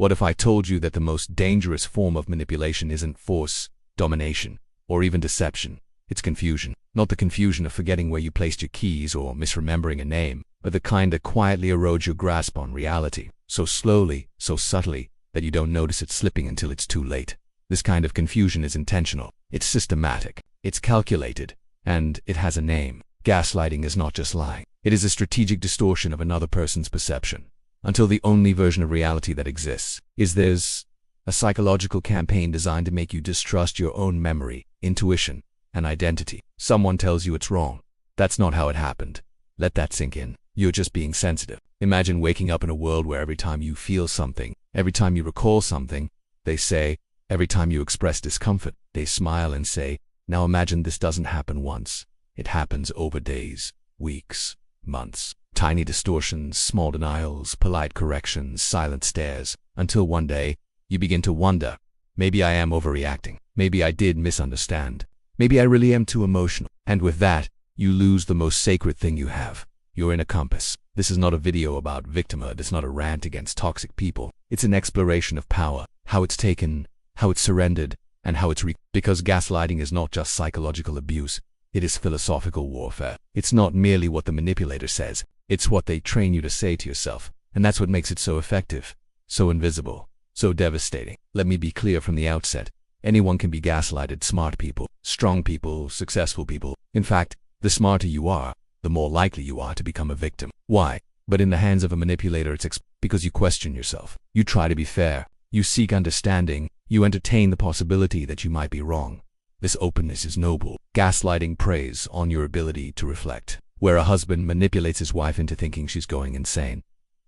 What if I told you that the most dangerous form of manipulation isn't force, domination, or even deception? It's confusion. Not the confusion of forgetting where you placed your keys or misremembering a name, but the kind that quietly erodes your grasp on reality, so slowly, so subtly, that you don't notice it slipping until it's too late. This kind of confusion is intentional. It's systematic. It's calculated. And it has a name. Gaslighting is not just lying. It is a strategic distortion of another person's perception, until the only version of reality that exists is theirs. A psychological campaign designed to make you distrust your own memory, intuition, and identity. Someone tells you it's wrong. That's not how it happened. Let that sink in. You're just being sensitive. Imagine waking up in a world where every time you feel something, every time you recall something, they say, every time you express discomfort, they smile and say, now imagine this doesn't happen once. It happens over days, weeks, months. Tiny distortions, small denials, polite corrections, silent stares, until one day, you begin to wonder, maybe I am overreacting. Maybe I did misunderstand. Maybe I really am too emotional. And with that, you lose the most sacred thing you have, your inner compass. This is not a video about victimhood. It's not a rant against toxic people. It's an exploration of power, how it's taken, how it's surrendered, and how it's because gaslighting is not just psychological abuse. It is philosophical warfare. It's not merely what the manipulator says. It's what they train you to say to yourself. And that's what makes it so effective, so invisible, so devastating. Let me be clear from the outset. Anyone can be gaslighted. Smart people, strong people, successful people. In fact, the smarter you are, the more likely you are to become a victim. Why? But in the hands of a manipulator, it's because you question yourself. You try to be fair. You seek understanding. You entertain the possibility that you might be wrong. This openness is noble. Gaslighting preys on your ability to reflect, where a husband manipulates his wife into thinking she's going insane.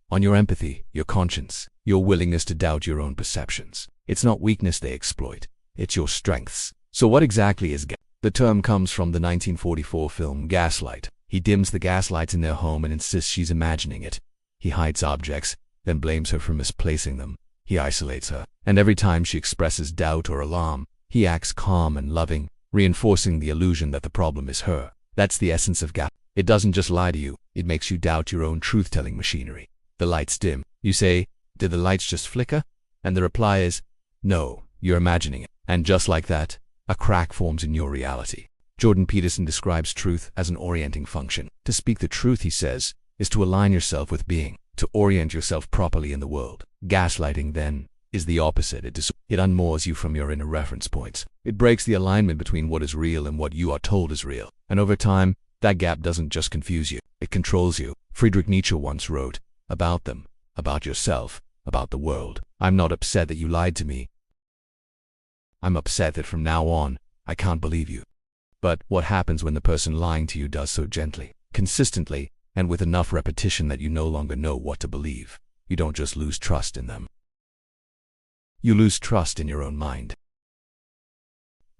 On your empathy, your conscience, your willingness to doubt your own perceptions. It's not weakness they exploit. It's your strengths. So what exactly is The term comes from the 1944 film Gaslight. He dims the gaslights in their home and insists she's imagining it. He hides objects, then blames her for misplacing them. He isolates her, and every time she expresses doubt or alarm, he acts calm and loving, reinforcing the illusion that the problem is her. That's the essence of gaslighting. It doesn't just lie to you, it makes you doubt your own truth-telling machinery. The lights dim. You say, did the lights just flicker? And the reply is, no, you're imagining it. And just like that, a crack forms in your reality. Jordan Peterson describes truth as an orienting function. To speak the truth, he says, is to align yourself with being, to orient yourself properly in the world. Gaslighting, then, is the opposite. It unmoors you from your inner reference points. It breaks the alignment between what is real and what you are told is real. And over time, that gap doesn't just confuse you, it controls you. Friedrich Nietzsche once wrote, about them, about yourself, about the world. I'm not upset that you lied to me. I'm upset that from now on, I can't believe you. But what happens when the person lying to you does so gently, consistently, and with enough repetition that you no longer know what to believe? You don't just lose trust in them. You lose trust in your own mind.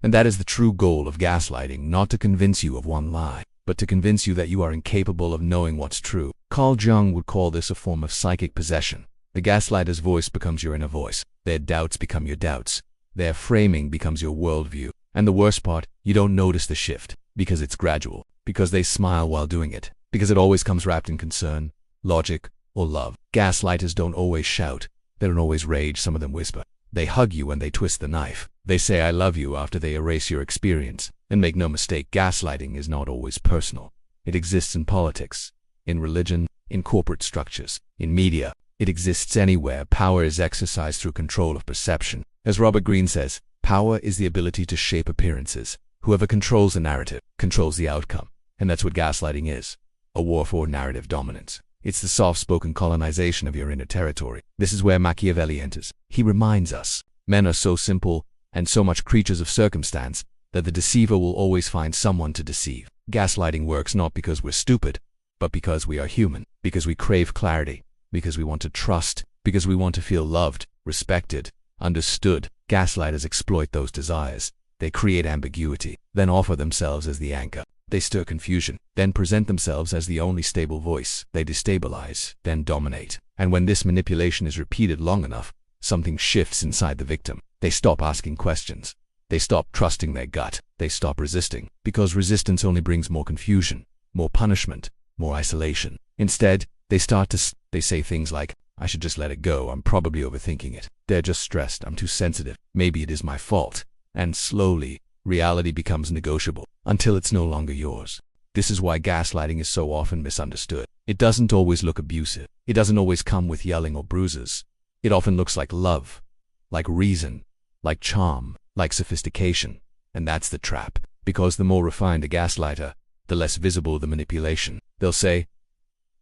And that is the true goal of gaslighting, not to convince you of one lie, but to convince you that you are incapable of knowing what's true. Carl Jung would call this a form of psychic possession. The gaslighter's voice becomes your inner voice. Their doubts become your doubts. Their framing becomes your worldview. And the worst part, you don't notice the shift, because it's gradual, because they smile while doing it, because it always comes wrapped in concern, logic, or love. Gaslighters don't always shout. They don't always rage. Some of them whisper. They hug you when they twist the knife. They say I love you after they erase your experience. And make no mistake, gaslighting is not always personal. It exists in politics, in religion, in corporate structures, in media. It exists anywhere. Power is exercised through control of perception. As Robert Greene says, power is the ability to shape appearances. Whoever controls the narrative controls the outcome. And that's what gaslighting is. A war for narrative dominance. It's the soft-spoken colonization of your inner territory. This is where Machiavelli enters. He reminds us, men are so simple and so much creatures of circumstance that the deceiver will always find someone to deceive. Gaslighting works not because we're stupid, but because we are human, because we crave clarity, because we want to trust, because we want to feel loved, respected, understood. Gaslighters exploit those desires. They create ambiguity, then offer themselves as the anchor. They stir confusion, then present themselves as the only stable voice. They destabilize, then dominate. And when this manipulation is repeated long enough, something shifts inside the victim. They stop asking questions. They stop trusting their gut. They stop resisting, because resistance only brings more confusion, more punishment, more isolation. Instead, they say things like, I should just let it go. I'm probably overthinking it. They're just stressed. I'm too sensitive. Maybe it is my fault. And slowly, reality becomes negotiable until it's no longer yours. This is why gaslighting is so often misunderstood. It doesn't always look abusive. It doesn't always come with yelling or bruises. It often looks like love, like reason, like charm, like sophistication. And that's the trap. Because the more refined a gaslighter, the less visible the manipulation. They'll say,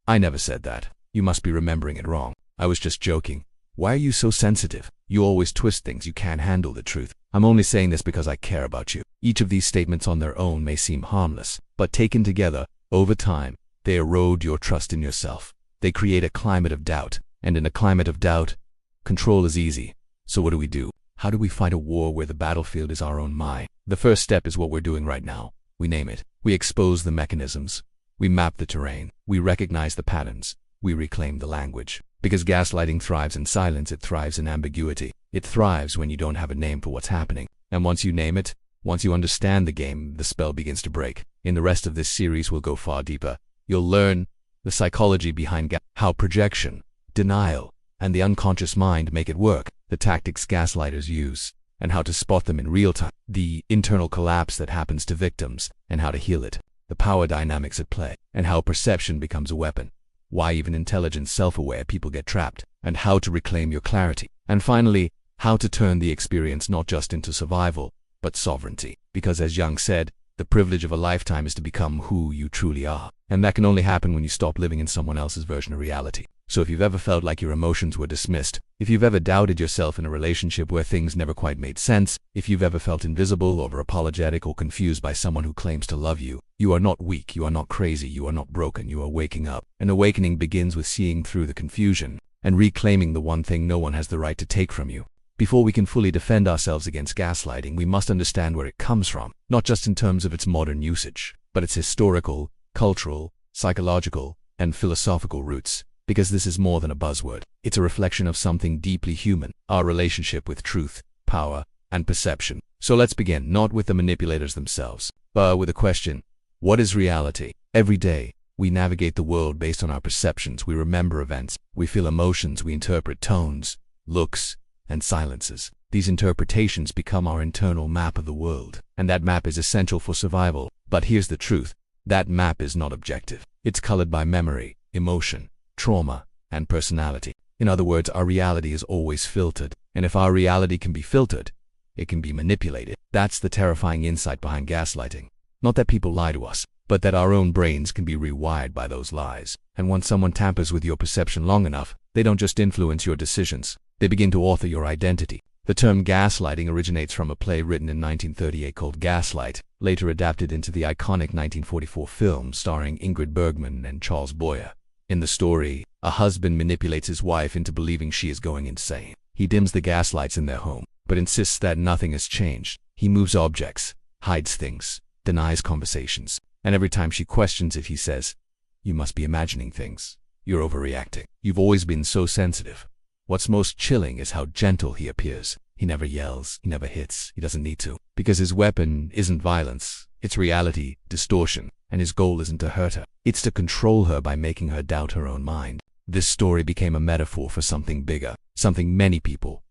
"I never said that. You must be remembering it wrong. I was just joking. Why are you so sensitive? You always twist things. You can't handle the truth. I'm only saying this because I care about you." Each of these statements on their own may seem harmless, but taken together, over time, they erode your trust in yourself. They create a climate of doubt, and in a climate of doubt, control is easy. So what do? How do we fight a war where the battlefield is our own mind? The first step is what we're doing right now. We name it. We expose the mechanisms. We map the terrain. We recognize the patterns. We reclaim the language. Because gaslighting thrives in silence, it thrives in ambiguity. It thrives when you don't have a name for what's happening. And once you name it, once you understand the game, the spell begins to break. In the rest of this series, we'll go far deeper. You'll learn the psychology behind how projection, denial, and the unconscious mind make it work, the tactics gaslighters use, and how to spot them in real time, the internal collapse that happens to victims, and how to heal it, the power dynamics at play, and how perception becomes a weapon, why even intelligent, self-aware people get trapped, and how to reclaim your clarity, and finally, how to turn the experience not just into survival, but sovereignty. Because as Jung said, the privilege of a lifetime is to become who you truly are. And that can only happen when you stop living in someone else's version of reality. So if you've ever felt like your emotions were dismissed, if you've ever doubted yourself in a relationship where things never quite made sense, if you've ever felt invisible, over-apologetic, or confused by someone who claims to love you, you are not weak, you are not crazy, you are not broken, you are waking up. An awakening begins with seeing through the confusion and reclaiming the one thing no one has the right to take from you. Before we can fully defend ourselves against gaslighting, we must understand where it comes from, not just in terms of its modern usage, but its historical, cultural, psychological, and philosophical roots. Because this is more than a buzzword. It's a reflection of something deeply human, our relationship with truth, power, and perception. So let's begin, not with the manipulators themselves, but with a question: what is reality? Every day, we navigate the world based on our perceptions. We remember events, we feel emotions, we interpret tones, looks, and silences. These interpretations become our internal map of the world, and that map is essential for survival. But here's the truth: that map is not objective. It's colored by memory, emotion, trauma, and personality. In other words, our reality is always filtered, and if our reality can be filtered, it can be manipulated. That's the terrifying insight behind gaslighting. Not that people lie to us, but that our own brains can be rewired by those lies. And once someone tampers with your perception long enough, they don't just influence your decisions, they begin to author your identity. The term gaslighting originates from a play written in 1938 called Gaslight, later adapted into the iconic 1944 film starring Ingrid Bergman and Charles Boyer. In the story, a husband manipulates his wife into believing she is going insane. He dims the gaslights in their home, but insists that nothing has changed. He moves objects, hides things, denies conversations, and every time she questions it, he says, "You must be imagining things. You're overreacting. You've always been so sensitive." What's most chilling is how gentle he appears. He never yells, he never hits, he doesn't need to. Because his weapon isn't violence, it's reality, distortion, and his goal isn't to hurt her. It's to control her by making her doubt her own mind. This story became a metaphor for something bigger, something many people,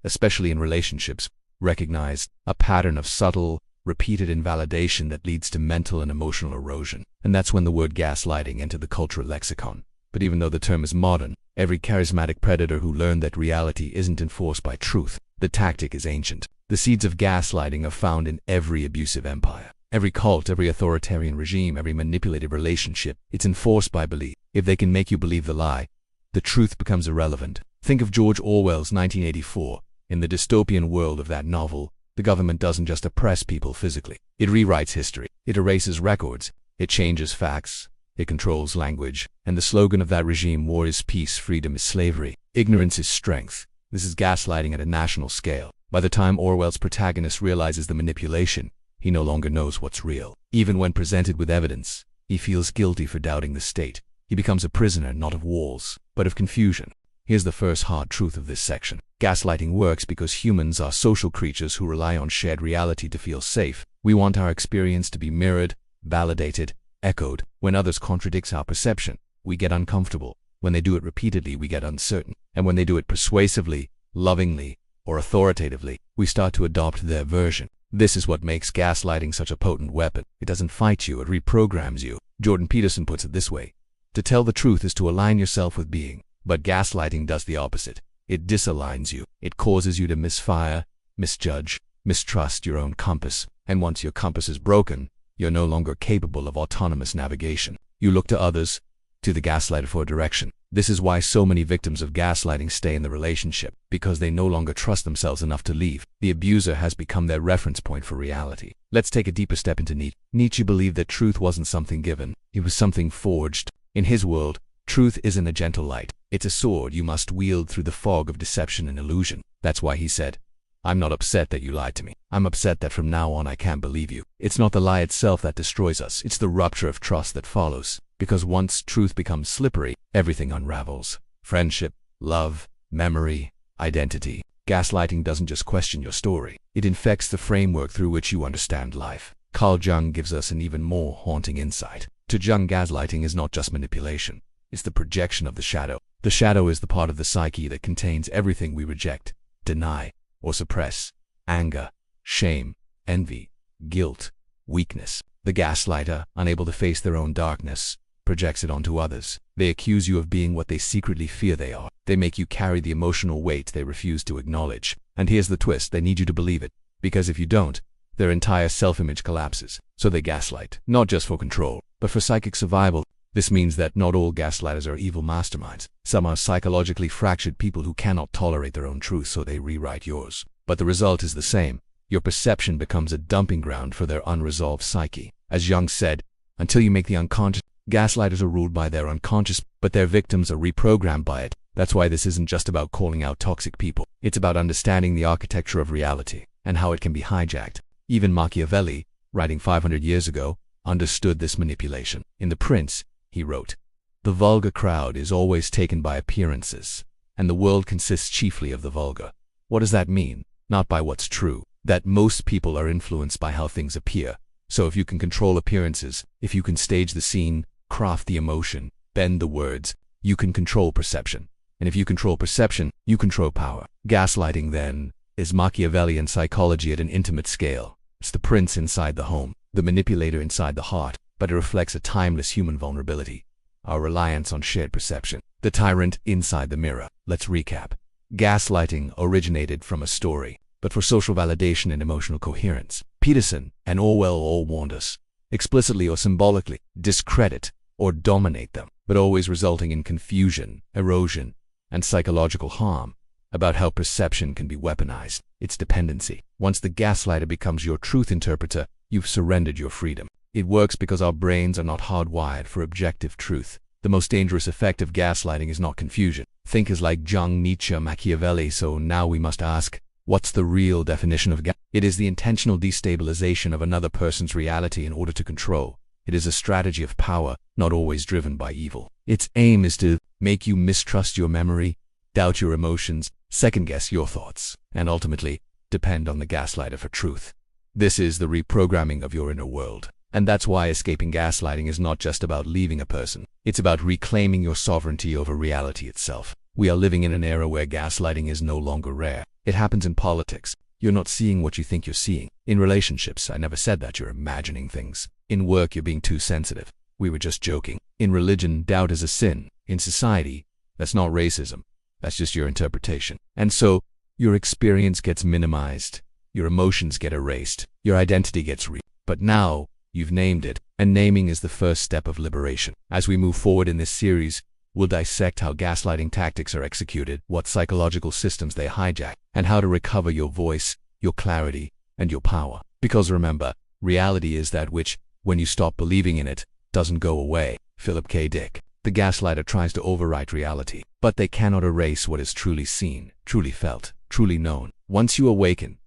especially in relationships, recognize: a pattern of subtle, repeated invalidation that leads to mental and emotional erosion. And that's when the word gaslighting entered the cultural lexicon. But even though the term is modern, every charismatic predator who learned that reality isn't enforced by truth, the tactic is ancient. The seeds of gaslighting are found in every abusive empire, every cult, every authoritarian regime, every manipulative relationship. It's enforced by belief. If they can make you believe the lie, the truth becomes irrelevant. Think of George Orwell's 1984. In the dystopian world of that novel, the government doesn't just oppress people physically. It rewrites history. It erases records. It changes facts. It controls language. And the slogan of that regime: war is peace, freedom is slavery, ignorance is strength. This is gaslighting at a national scale. By the time Orwell's protagonist realizes the manipulation, he no longer knows what's real. Even when presented with evidence, he feels guilty for doubting the state. He becomes a prisoner not of walls, but of confusion. Here's the first hard truth of this section. Gaslighting works because humans are social creatures who rely on shared reality to feel safe. We want our experience to be mirrored, validated, echoed. When others contradict our perception, we get uncomfortable. When they do it repeatedly, we get uncertain. And when they do it persuasively, lovingly, or authoritatively, we start to adopt their version. This is what makes gaslighting such a potent weapon. It doesn't fight you, it reprograms you. Jordan Peterson puts it this way: to tell the truth is to align yourself with being. But gaslighting does the opposite. It disaligns you. It causes you to misfire, misjudge, mistrust your own compass. And once your compass is broken, you're no longer capable of autonomous navigation. You look to others, to the gaslighter, for direction. This is why so many victims of gaslighting stay in the relationship, because they no longer trust themselves enough to leave. The abuser has become their reference point for reality. Let's take a deeper step into Nietzsche. Nietzsche believed that truth wasn't something given, it was something forged. In his world, truth isn't a gentle light. It's a sword you must wield through the fog of deception and illusion. That's why he said, "I'm not upset that you lied to me. I'm upset that from now on I can't believe you." It's not the lie itself that destroys us, it's the rupture of trust that follows. Because once truth becomes slippery, everything unravels. Friendship, love, memory, identity. Gaslighting doesn't just question your story, it infects the framework through which you understand life. Carl Jung gives us an even more haunting insight. To Jung, gaslighting is not just manipulation, it's the projection of the shadow. The shadow is the part of the psyche that contains everything we reject, deny, or suppress: anger, shame, envy, guilt, weakness. The gaslighter, unable to face their own darkness, projects it onto others. They accuse you of being what they secretly fear they are. They make you carry the emotional weight they refuse to acknowledge. And here's the twist: they need you to believe it, because if you don't, their entire self-image collapses. So they gaslight, not just for control, but for psychic survival. This means that not all gaslighters are evil masterminds. Some are psychologically fractured people who cannot tolerate their own truth, so they rewrite yours. But the result is the same. Your perception becomes a dumping ground for their unresolved psyche. As Jung said, until you make the unconscious, gaslighters are ruled by their unconscious, but their victims are reprogrammed by it. That's why this isn't just about calling out toxic people. It's about understanding the architecture of reality and how it can be hijacked. Even Machiavelli, writing 500 years ago, understood this manipulation. In The Prince, he wrote, "The vulgar crowd is always taken by appearances, and the world consists chiefly of the vulgar." What does that mean? Not by what's true. That most people are influenced by how things appear. So if you can control appearances, if you can stage the scene, craft the emotion, bend the words, you can control perception. And if you control perception, you control power. Gaslighting, then, is Machiavellian psychology at an intimate scale. It's the prince inside the home, the manipulator inside the heart, but it reflects a timeless human vulnerability, our reliance on shared perception. The tyrant inside the mirror. Let's recap. Gaslighting originated from a story, but for social validation and emotional coherence. Peterson and Orwell all warned us, explicitly or symbolically, discredit or dominate them, but always resulting in confusion, erosion, and psychological harm. About how perception can be weaponized, its dependency. Once the gaslighter becomes your truth interpreter, you've surrendered your freedom. It works because our brains are not hardwired for objective truth. The most dangerous effect of gaslighting is not confusion. Thinkers like Jung, Nietzsche, Machiavelli. So now we must ask, what's the real definition of gaslighting? It is the intentional destabilization of another person's reality in order to control. It is a strategy of power, not always driven by evil. Its aim is to make you mistrust your memory, doubt your emotions, second-guess your thoughts, and ultimately depend on the gaslighter for truth. This is the reprogramming of your inner world. And that's why escaping gaslighting is not just about leaving a person. It's about reclaiming your sovereignty over reality itself. We are living in an era where gaslighting is no longer rare. It happens in politics. You're not seeing what you think you're seeing. In relationships, I never said that, you're imagining things. In work, you're being too sensitive. We were just joking. In religion, doubt is a sin. In society, that's not racism. That's just your interpretation. And so, your experience gets minimized. Your emotions get erased. Your identity gets But now, you've named it, and naming is the first step of liberation. As we move forward in this series, we'll dissect how gaslighting tactics are executed, what psychological systems they hijack, and how to recover your voice, your clarity, and your power. Because remember, reality is that which, when you stop believing in it, doesn't go away. Philip K. Dick. The gaslighter tries to overwrite reality, but they cannot erase what is truly seen, truly felt, truly known. Once you awaken,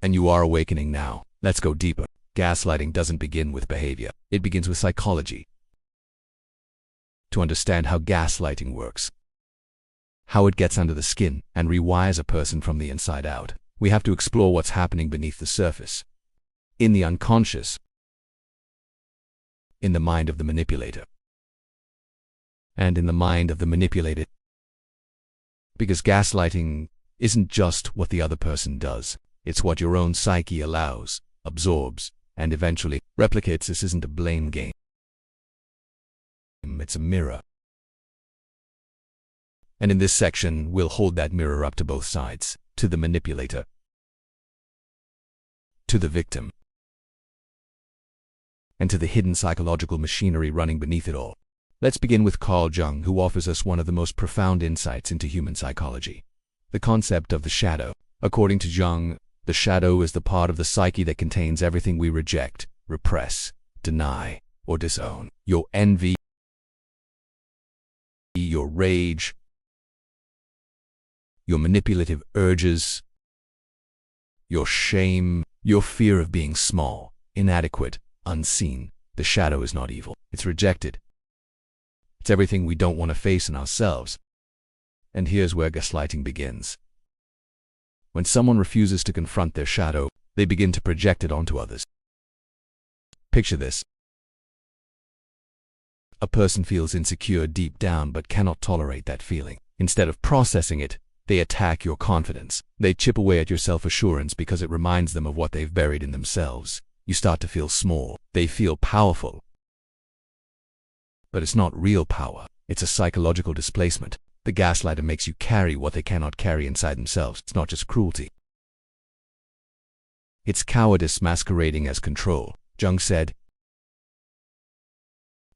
and you are awakening now, let's go deeper. Gaslighting doesn't begin with behavior. It begins with psychology. To understand how gaslighting works, how it gets under the skin and rewires a person from the inside out, we have to explore what's happening beneath the surface, in the unconscious, in the mind of the manipulator. and in the mind of the manipulated. Because gaslighting isn't just what the other person does, it's what your own psyche allows, absorbs, and eventually replicates. This isn't a blame game. It's a mirror. And in this section, we'll hold that mirror up to both sides, to the manipulator, to the victim, and to the hidden psychological machinery running beneath it all. Let's begin with Carl Jung, who offers us one of the most profound insights into human psychology. The concept of the shadow. According to Jung, the shadow is the part of the psyche that contains everything we reject, repress, deny, or disown. Your envy, your rage, your manipulative urges, your shame, your fear of being small, inadequate, unseen. The shadow is not evil. It's rejected. It's everything we don't want to face in ourselves. And here's where gaslighting begins. When someone refuses to confront their shadow, they begin to project it onto others. Picture this. A person feels insecure deep down but cannot tolerate that feeling. Instead of processing it, they attack your confidence. They chip away at your self-assurance because it reminds them of what they've buried in themselves. You start to feel small. They feel powerful. But it's not real power. It's a psychological displacement. The gaslighter makes you carry what they cannot carry inside themselves. It's not just cruelty. It's cowardice masquerading as control. Jung said,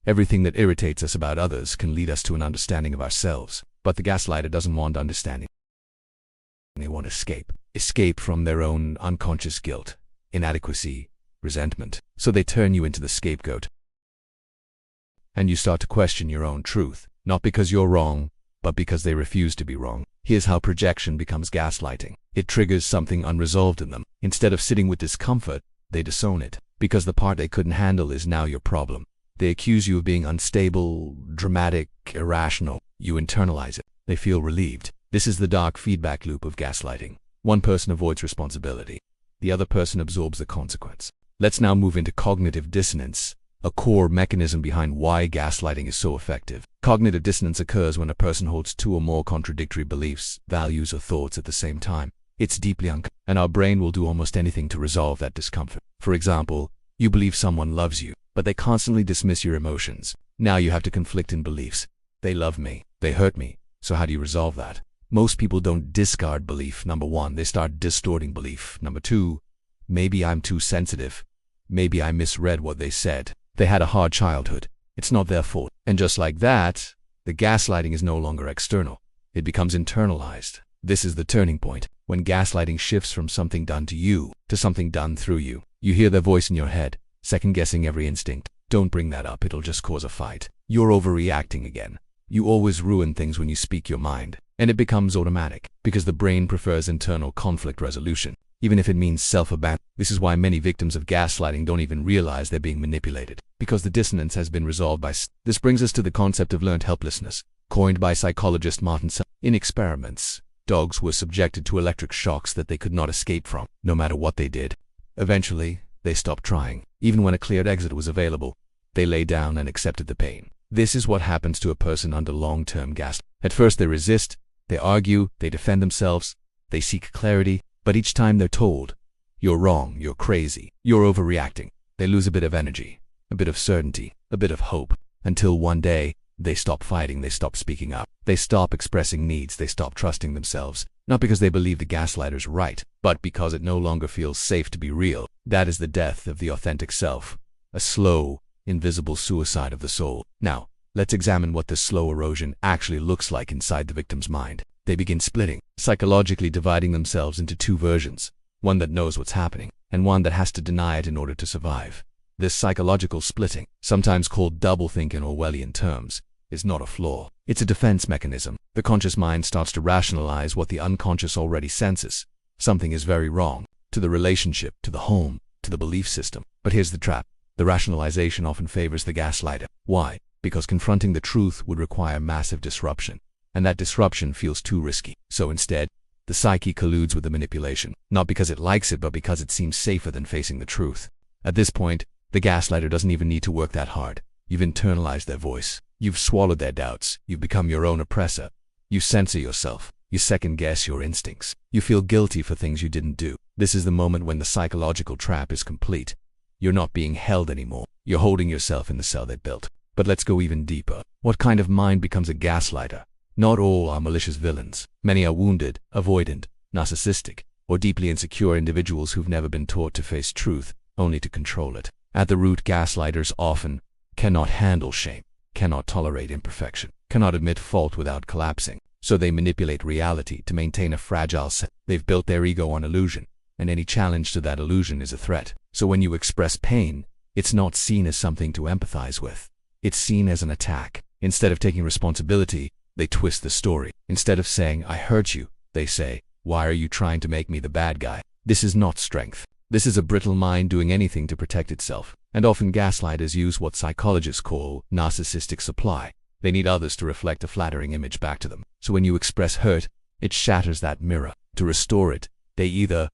everything that irritates us about others can lead us to an understanding of ourselves. But the gaslighter doesn't want understanding. They want escape. Escape from their own unconscious guilt, inadequacy, resentment. So they turn you into the scapegoat. And you start to question your own truth, not because you're wrong, but because they refuse to be wrong. Here's how projection becomes gaslighting. It triggers something unresolved in them. Instead of sitting with discomfort, they disown it, because the part they couldn't handle is now your problem. They accuse you of being unstable, dramatic, irrational. You internalize it. They feel relieved. This is the dark feedback loop of gaslighting. One person avoids responsibility. The other person absorbs the consequence. Let's now move into cognitive dissonance, a core mechanism behind why gaslighting is so effective. Cognitive dissonance occurs when a person holds two or more contradictory beliefs, values, or thoughts at the same time. It's deeply uncomfortable, and our brain will do almost anything to resolve that discomfort. For example, you believe someone loves you, but they constantly dismiss your emotions. Now you have to conflict in beliefs. They love me. They hurt me. So how do you resolve that? Most people don't discard belief. Number one, they start distorting belief. Number two, maybe I'm too sensitive. Maybe I misread what they said. They had a hard childhood. It's not their fault. And just like that, the gaslighting is no longer external. It becomes internalized. This is the turning point, when gaslighting shifts from something done to you to something done through you. You hear their voice in your head, second-guessing every instinct. Don't bring that up. It'll just cause a fight. You're overreacting again. You always ruin things when you speak your mind. And it becomes automatic, because the brain prefers internal conflict resolution, even if it means self-abandonment. This is why many victims of gaslighting don't even realize they're being manipulated, because the dissonance has been resolved by This brings us to the concept of learned helplessness, coined by psychologist Martin Seligman. In experiments, dogs were subjected to electric shocks that they could not escape from, no matter what they did. Eventually, they stopped trying. Even when a clear exit was available, they lay down and accepted the pain. This is what happens to a person under long-term gaslighting. At first they resist, they argue, they defend themselves, they seek clarity, but each time they're told, you're wrong, you're crazy, you're overreacting, they lose a bit of energy, a bit of certainty, a bit of hope, until one day, they stop fighting, they stop speaking up, they stop expressing needs, they stop trusting themselves, not because they believe the gaslighter's right, but because it no longer feels safe to be real. That is the death of the authentic self, a slow, invisible suicide of the soul. Now, let's examine what this slow erosion actually looks like inside the victim's mind. They begin splitting, psychologically dividing themselves into two versions, one that knows what's happening, and one that has to deny it in order to survive. This psychological splitting, sometimes called doublethink in Orwellian terms, is not a flaw. It's a defense mechanism. The conscious mind starts to rationalize what the unconscious already senses. Something is very wrong, to the relationship, to the home, to the belief system. But here's the trap. The rationalization often favors the gaslighter. Why? Because confronting the truth would require massive disruption, and that disruption feels too risky. So instead, the psyche colludes with the manipulation, not because it likes it, but because it seems safer than facing the truth. At this point, the gaslighter doesn't even need to work that hard. You've internalized their voice. You've swallowed their doubts. You've become your own oppressor. You censor yourself. You second-guess your instincts. You feel guilty for things you didn't do. This is the moment when the psychological trap is complete. You're not being held anymore. You're holding yourself in the cell they built. But let's go even deeper. What kind of mind becomes a gaslighter? Not all are malicious villains. Many are wounded, avoidant, narcissistic, or deeply insecure individuals who've never been taught to face truth, only to control it. At the root, gaslighters often cannot handle shame, cannot tolerate imperfection, cannot admit fault without collapsing. So they manipulate reality to maintain a fragile set. They've built their ego on illusion, and any challenge to that illusion is a threat. So when you express pain, it's not seen as something to empathize with. It's seen as an attack. Instead of taking responsibility, they twist the story. Instead of saying, "I hurt you," they say, "Why are you trying to make me the bad guy?" This is not strength. This is a brittle mind doing anything to protect itself. And often gaslighters use what psychologists call narcissistic supply. They need others to reflect a flattering image back to them. So when you express hurt, it shatters that mirror. To restore it, they either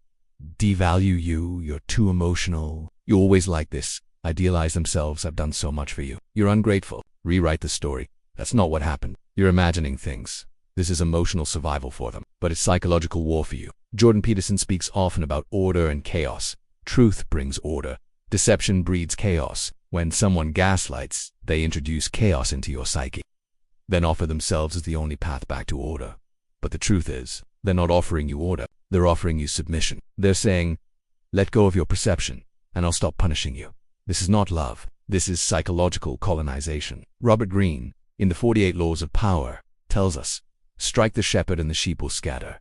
devalue you, "You're too emotional," "You're always like this," idealize themselves, "I've done so much for you," "You're ungrateful," rewrite the story. That's not what happened. You're imagining things. This is emotional survival for them, but it's psychological war for you. Jordan Peterson speaks often about order and chaos. Truth brings order. Deception breeds chaos. When someone gaslights, they introduce chaos into your psyche, then offer themselves as the only path back to order. But the truth is, they're not offering you order. They're offering you submission. They're saying, "Let go of your perception, and I'll stop punishing you." This is not love. This is psychological colonization. Robert Greene, in the 48 Laws of Power, tells us, strike the shepherd and the sheep will scatter.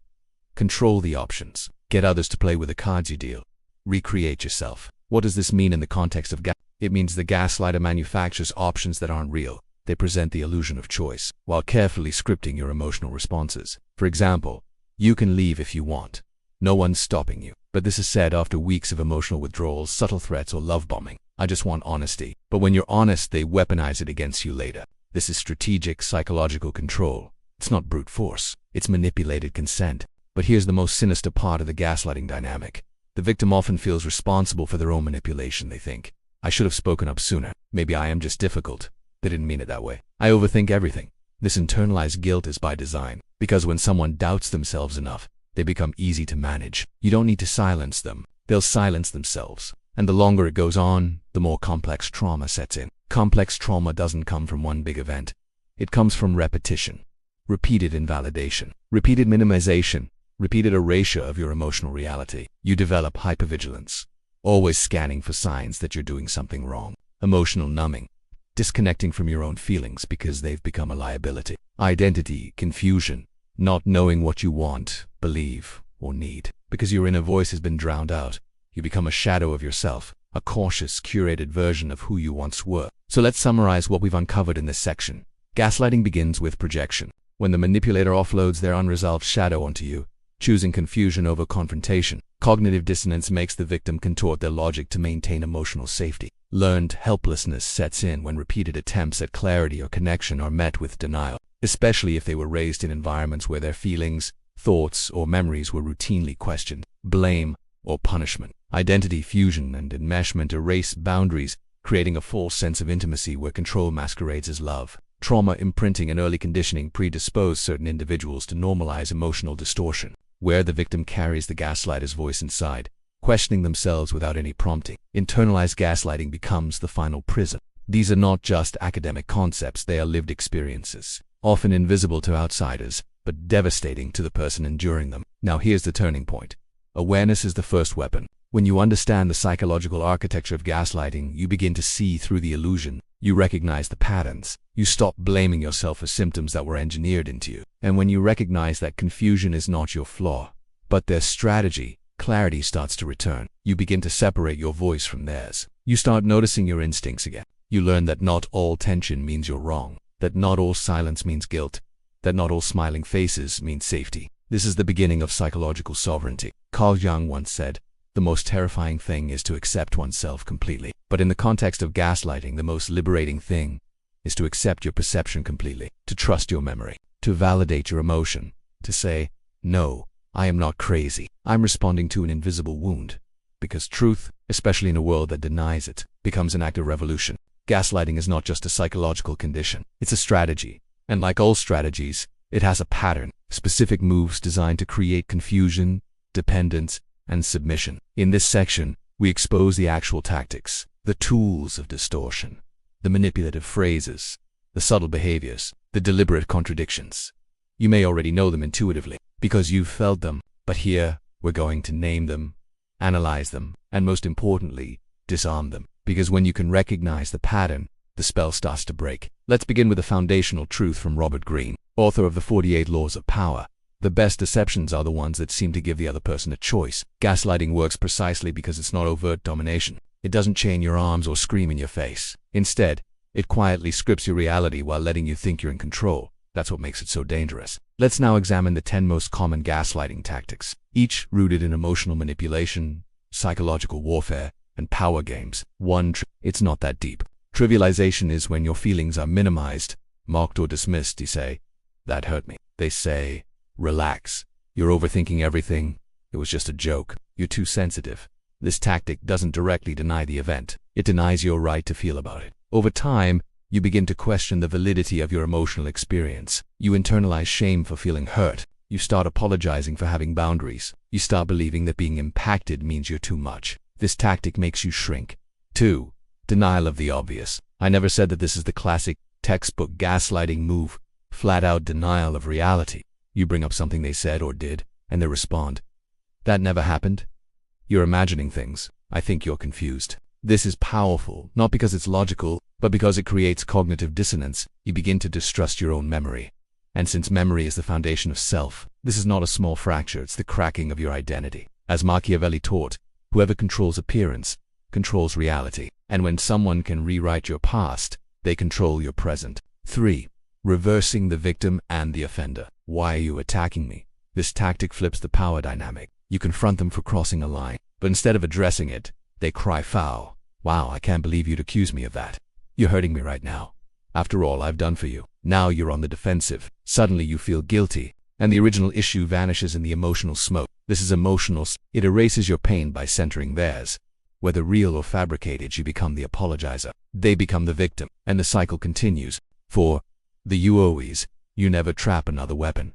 Control the options. Get others to play with the cards you deal. Recreate yourself. What does this mean in the context of It means the gaslighter manufactures options that aren't real. They present the illusion of choice, while carefully scripting your emotional responses. For example, you can leave if you want. No one's stopping you. But this is said after weeks of emotional withdrawals, subtle threats, or love bombing. "I just want honesty." But when you're honest, they weaponize it against you later. This is strategic psychological control. It's not brute force. It's manipulated consent. But here's the most sinister part of the gaslighting dynamic. The victim often feels responsible for their own manipulation. They think, "I should have spoken up sooner. Maybe I am just difficult. They didn't mean it that way. I overthink everything." This internalized guilt is by design, because when someone doubts themselves enough, they become easy to manage. You don't need to silence them. They'll silence themselves. And the longer it goes on, the more complex trauma sets in. Complex trauma doesn't come from one big event. It comes from repetition, repeated invalidation, repeated minimization, repeated erasure of your emotional reality. You develop hypervigilance, always scanning for signs that you're doing something wrong. Emotional numbing, disconnecting from your own feelings because they've become a liability. Identity confusion, not knowing what you want, believe, or need. Because your inner voice has been drowned out, you become a shadow of yourself, a cautious, curated version of who you once were. So let's summarize what we've uncovered in this section. Gaslighting begins with projection. When the manipulator offloads their unresolved shadow onto you, choosing confusion over confrontation. Cognitive dissonance makes the victim contort their logic to maintain emotional safety. Learned helplessness sets in when repeated attempts at clarity or connection are met with denial, especially if they were raised in environments where their feelings, thoughts, or memories were routinely questioned. Blame or punishment. Identity fusion and enmeshment erase boundaries, creating a false sense of intimacy where control masquerades as love. Trauma imprinting and early conditioning predispose certain individuals to normalize emotional distortion, where the victim carries the gaslighter's voice inside, questioning themselves without any prompting. Internalized gaslighting becomes the final prison. These are not just academic concepts, they are lived experiences, often invisible to outsiders, but devastating to the person enduring them. Now here's the turning point. Awareness is the first weapon. When you understand the psychological architecture of gaslighting, you begin to see through the illusion. You recognize the patterns. You stop blaming yourself for symptoms that were engineered into you. And when you recognize that confusion is not your flaw, but their strategy, clarity starts to return. You begin to separate your voice from theirs. You start noticing your instincts again. You learn that not all tension means you're wrong, that not all silence means guilt, that not all smiling faces mean safety. This is the beginning of psychological sovereignty. Carl Jung once said, "The most terrifying thing is to accept oneself completely." But in the context of gaslighting, the most liberating thing is to accept your perception completely, to trust your memory, to validate your emotion, to say, "No, I am not crazy. I'm responding to an invisible wound." Because truth, especially in a world that denies it, becomes an act of revolution. Gaslighting is not just a psychological condition, it's a strategy. And like all strategies, it has a pattern, specific moves designed to create confusion, dependence, and submission. In this section, we expose the actual tactics, the tools of distortion, the manipulative phrases, the subtle behaviors, the deliberate contradictions. You may already know them intuitively, because you've felt them, but here, we're going to name them, analyze them, and most importantly, disarm them. Because when you can recognize the pattern, the spell starts to break. Let's begin with a foundational truth from Robert Greene, author of the 48 Laws of Power. The best deceptions are the ones that seem to give the other person a choice. Gaslighting works precisely because it's not overt domination. It doesn't chain your arms or scream in your face. Instead, it quietly scripts your reality while letting you think you're in control. That's what makes it so dangerous. Let's now examine the 10 most common gaslighting tactics, each rooted in emotional manipulation, psychological warfare, and power games. 1. It's not that deep. Trivialization is when your feelings are minimized, mocked, or dismissed. You say, "That hurt me." They say, "Relax. You're overthinking everything. It was just a joke. You're too sensitive." This tactic doesn't directly deny the event. It denies your right to feel about it. Over time, you begin to question the validity of your emotional experience. You internalize shame for feeling hurt. You start apologizing for having boundaries. You start believing that being impacted means you're too much. This tactic makes you shrink. 2. Denial of the obvious. I never said that this is the classic textbook gaslighting move. Flat-out denial of reality. You bring up something they said or did, and they respond, "That never happened. You're imagining things. I think you're confused." This is powerful, not because it's logical, but because it creates cognitive dissonance. You begin to distrust your own memory. And since memory is the foundation of self, this is not a small fracture, it's the cracking of your identity. As Machiavelli taught, whoever controls appearance, controls reality. And when someone can rewrite your past, they control your present. 3. Reversing the victim and the offender. Why are you attacking me? This tactic flips the power dynamic. You confront them for crossing a line, but instead of addressing it, they cry foul. "Wow, I can't believe you'd accuse me of that. You're hurting me right now. After all I've done for you." Now you're on the defensive. Suddenly you feel guilty, and the original issue vanishes in the emotional smoke. This is emotional. It erases your pain by centering theirs. Whether real or fabricated, you become the apologizer. They become the victim, and the cycle continues. 4. The you always, you never trap another weapon.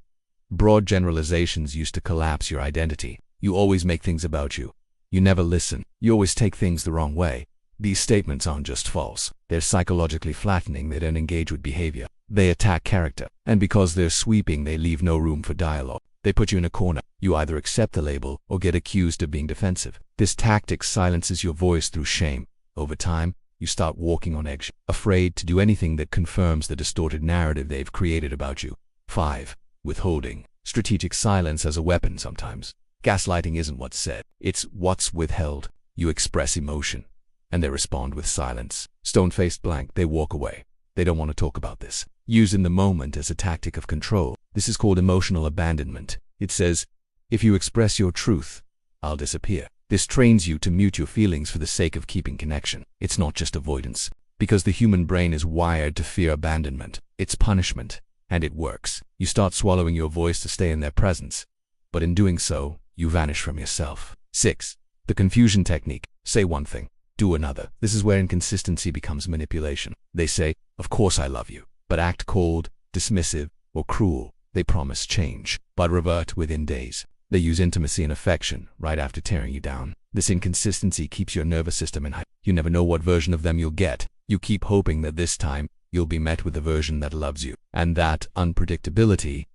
Broad generalizations used to collapse your identity. You always make things about you. You never listen. You always take things the wrong way. These statements aren't just false. They're psychologically flattening. They don't engage with behavior. They attack character. And because they're sweeping, they leave no room for dialogue. They put you in a corner. You either accept the label or get accused of being defensive. This tactic silences your voice through shame. Over time, you start walking on eggshells, afraid to do anything that confirms the distorted narrative they've created about you. 5. Withholding. Strategic silence as a weapon sometimes. Gaslighting isn't what's said. It's what's withheld. You express emotion, and they respond with silence. Stone-faced blank, they walk away. They don't want to talk about this. Use in the moment as a tactic of control. This is called emotional abandonment. It says, "If you express your truth, I'll disappear." This trains you to mute your feelings for the sake of keeping connection. It's not just avoidance, because the human brain is wired to fear abandonment. It's punishment, and it works. You start swallowing your voice to stay in their presence, but in doing so, you vanish from yourself. 6. The confusion technique. Say one thing, do another. This is where inconsistency becomes manipulation. They say, "Of course I love you," but act cold, dismissive, or cruel. They promise change, but revert within days. They use intimacy and affection right after tearing you down. This inconsistency keeps your nervous system in high. You never know what version of them you'll get. You keep hoping that this time you'll be met with the version that loves you. And that unpredictability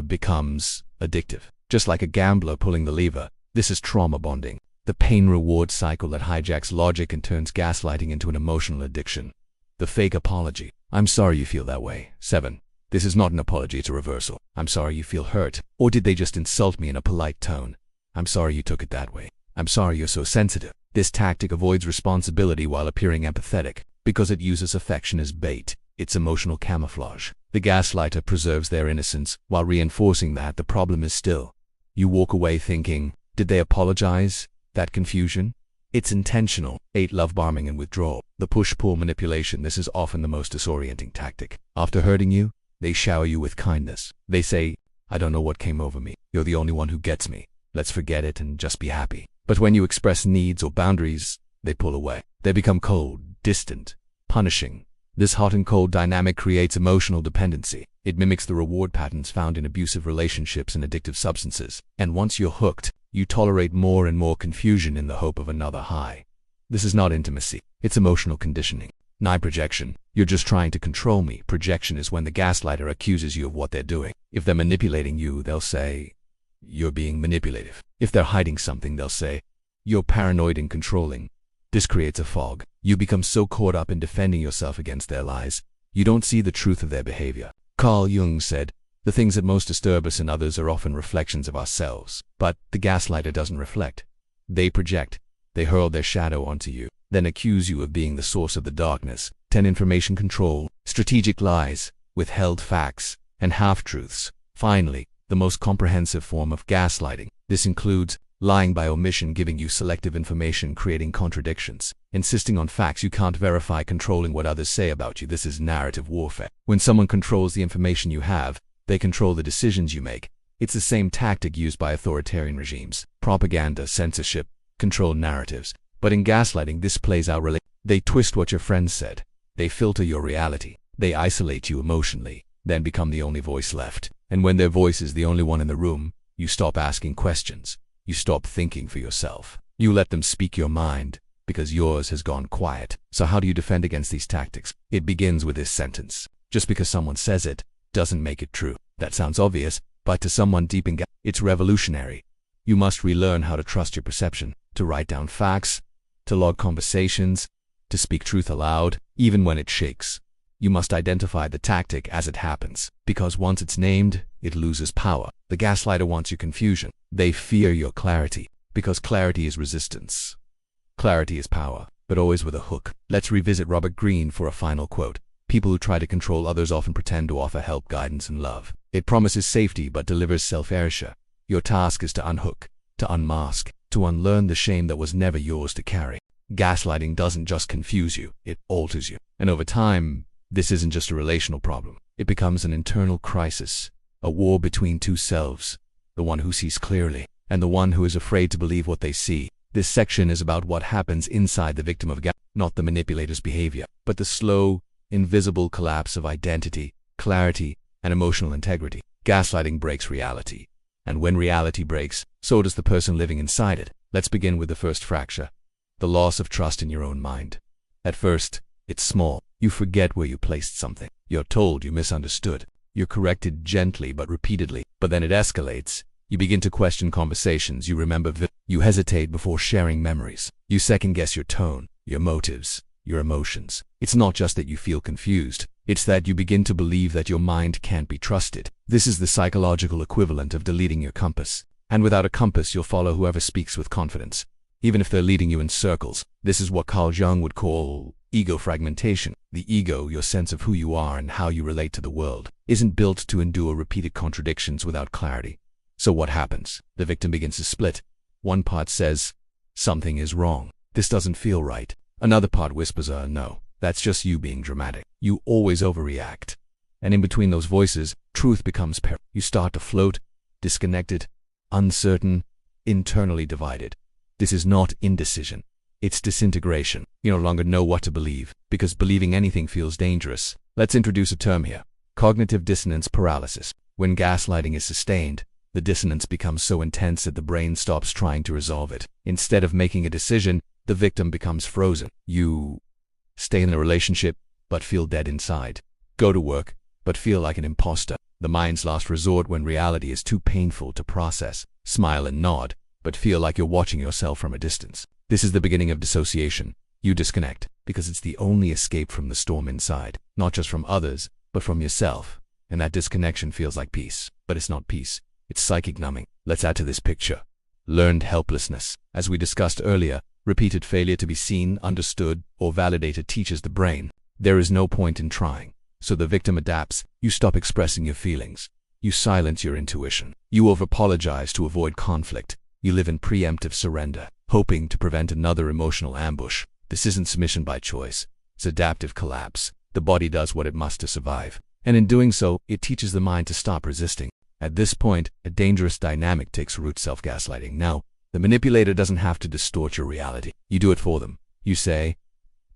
becomes addictive. Just like a gambler pulling the lever, this is trauma bonding. The pain-reward cycle that hijacks logic and turns gaslighting into an emotional addiction. The fake apology. "I'm sorry you feel that way." 7. This is not an apology, it's a reversal. "I'm sorry you feel hurt." Or did they just insult me in a polite tone? "I'm sorry you took it that way. I'm sorry you're so sensitive." This tactic avoids responsibility while appearing empathetic, because it uses affection as bait. It's emotional camouflage. The gaslighter preserves their innocence while reinforcing that the problem is still. You walk away thinking, did they apologize? That confusion? It's intentional. 8. Love bombing and withdrawal. The push-pull manipulation. This is often the most disorienting tactic. After hurting you, they shower you with kindness. They say, "I don't know what came over me. You're the only one who gets me. Let's forget it and just be happy." But when you express needs or boundaries, they pull away. They become cold, distant, punishing. This hot and cold dynamic creates emotional dependency. It mimics the reward patterns found in abusive relationships and addictive substances. And once you're hooked, you tolerate more and more confusion in the hope of another high. This is not intimacy. It's emotional conditioning. 9. Projection. You're just trying to control me. Projection is when the gaslighter accuses you of what they're doing. If they're manipulating you, they'll say, "You're being manipulative." If they're hiding something, they'll say, "You're paranoid and controlling." This creates a fog. You become so caught up in defending yourself against their lies, you don't see the truth of their behavior. Carl Jung said, "The things that most disturb us in others are often reflections of ourselves." But the gaslighter doesn't reflect. They project. They hurl their shadow onto you, then accuse you of being the source of the darkness. 10. Information control, strategic lies, withheld facts, and half-truths. Finally, the most comprehensive form of gaslighting. This includes lying by omission, giving you selective information, creating contradictions, insisting on facts you can't verify, controlling what others say about you. This is narrative warfare. When someone controls the information you have, they control the decisions you make. It's the same tactic used by authoritarian regimes: propaganda, censorship, control narratives. But in gaslighting, this plays out really. They twist what your friends said. They filter your reality. They isolate you emotionally, then become the only voice left. And when their voice is the only one in the room, you stop asking questions. You stop thinking for yourself. You let them speak your mind, because yours has gone quiet. So how do you defend against these tactics? It begins with this sentence: just because someone says it, doesn't make it true. That sounds obvious, but to someone deep in it's revolutionary. You must relearn how to trust your perception, to write down facts, to log conversations, to speak truth aloud, even when it shakes. You must identify the tactic as it happens, because once it's named, it loses power. The gaslighter wants your confusion. They fear your clarity, because clarity is resistance. Clarity is power, but always with a hook. Let's revisit Robert Greene for a final quote. People who try to control others often pretend to offer help, guidance, and love. It promises safety but delivers self-erasure. Your task is to unhook, to unmask, to unlearn the shame that was never yours to carry. Gaslighting doesn't just confuse you, it alters you. And over time, this isn't just a relational problem. It becomes an internal crisis, a war between two selves, the one who sees clearly and the one who is afraid to believe what they see. This section is about what happens inside the victim of not the manipulator's behavior, but the slow, invisible collapse of identity, clarity, and emotional integrity. Gaslighting breaks reality. And when reality breaks, so does the person living inside it. Let's begin with the first fracture: the loss of trust in your own mind. At first, it's small. You forget where you placed something. You're told you misunderstood. You're corrected gently but repeatedly. But then it escalates. You begin to question conversations you remember. You hesitate before sharing memories. You second-guess your tone, your motives, your emotions. It's not just that you feel confused. It's that you begin to believe that your mind can't be trusted. This is the psychological equivalent of deleting your compass. And without a compass, you'll follow whoever speaks with confidence, even if they're leading you in circles. This is what Carl Jung would call ego fragmentation. The ego, your sense of who you are and how you relate to the world, isn't built to endure repeated contradictions without clarity. So what happens? The victim begins to split. One part says, "Something is wrong. This doesn't feel right." Another part whispers, "No, that's just you being dramatic. You always overreact." And in between those voices, truth becomes You start to float, disconnected, uncertain, internally divided. This is not indecision. It's disintegration. You no longer know what to believe, because believing anything feels dangerous. Let's introduce a term here: cognitive dissonance paralysis. When gaslighting is sustained, the dissonance becomes so intense that the brain stops trying to resolve it. Instead of making a decision, the victim becomes frozen. You stay in a relationship, but feel dead inside. Go to work, but feel like an imposter. The mind's last resort when reality is too painful to process. Smile and nod, but feel like you're watching yourself from a distance. This is the beginning of dissociation. You disconnect, because it's the only escape from the storm inside. Not just from others, but from yourself. And that disconnection feels like peace. But it's not peace. It's psychic numbing. Let's add to this picture learned helplessness. As we discussed earlier, repeated failure to be seen, understood, or validated teaches the brain there is no point in trying. So the victim adapts. You stop expressing your feelings. You silence your intuition. You over-apologize to avoid conflict. You live in preemptive surrender, hoping to prevent another emotional ambush. This isn't submission by choice. It's adaptive collapse. The body does what it must to survive. And in doing so, it teaches the mind to stop resisting. At this point, a dangerous dynamic takes root: self-gaslighting. Now, the manipulator doesn't have to distort your reality. You do it for them. You say,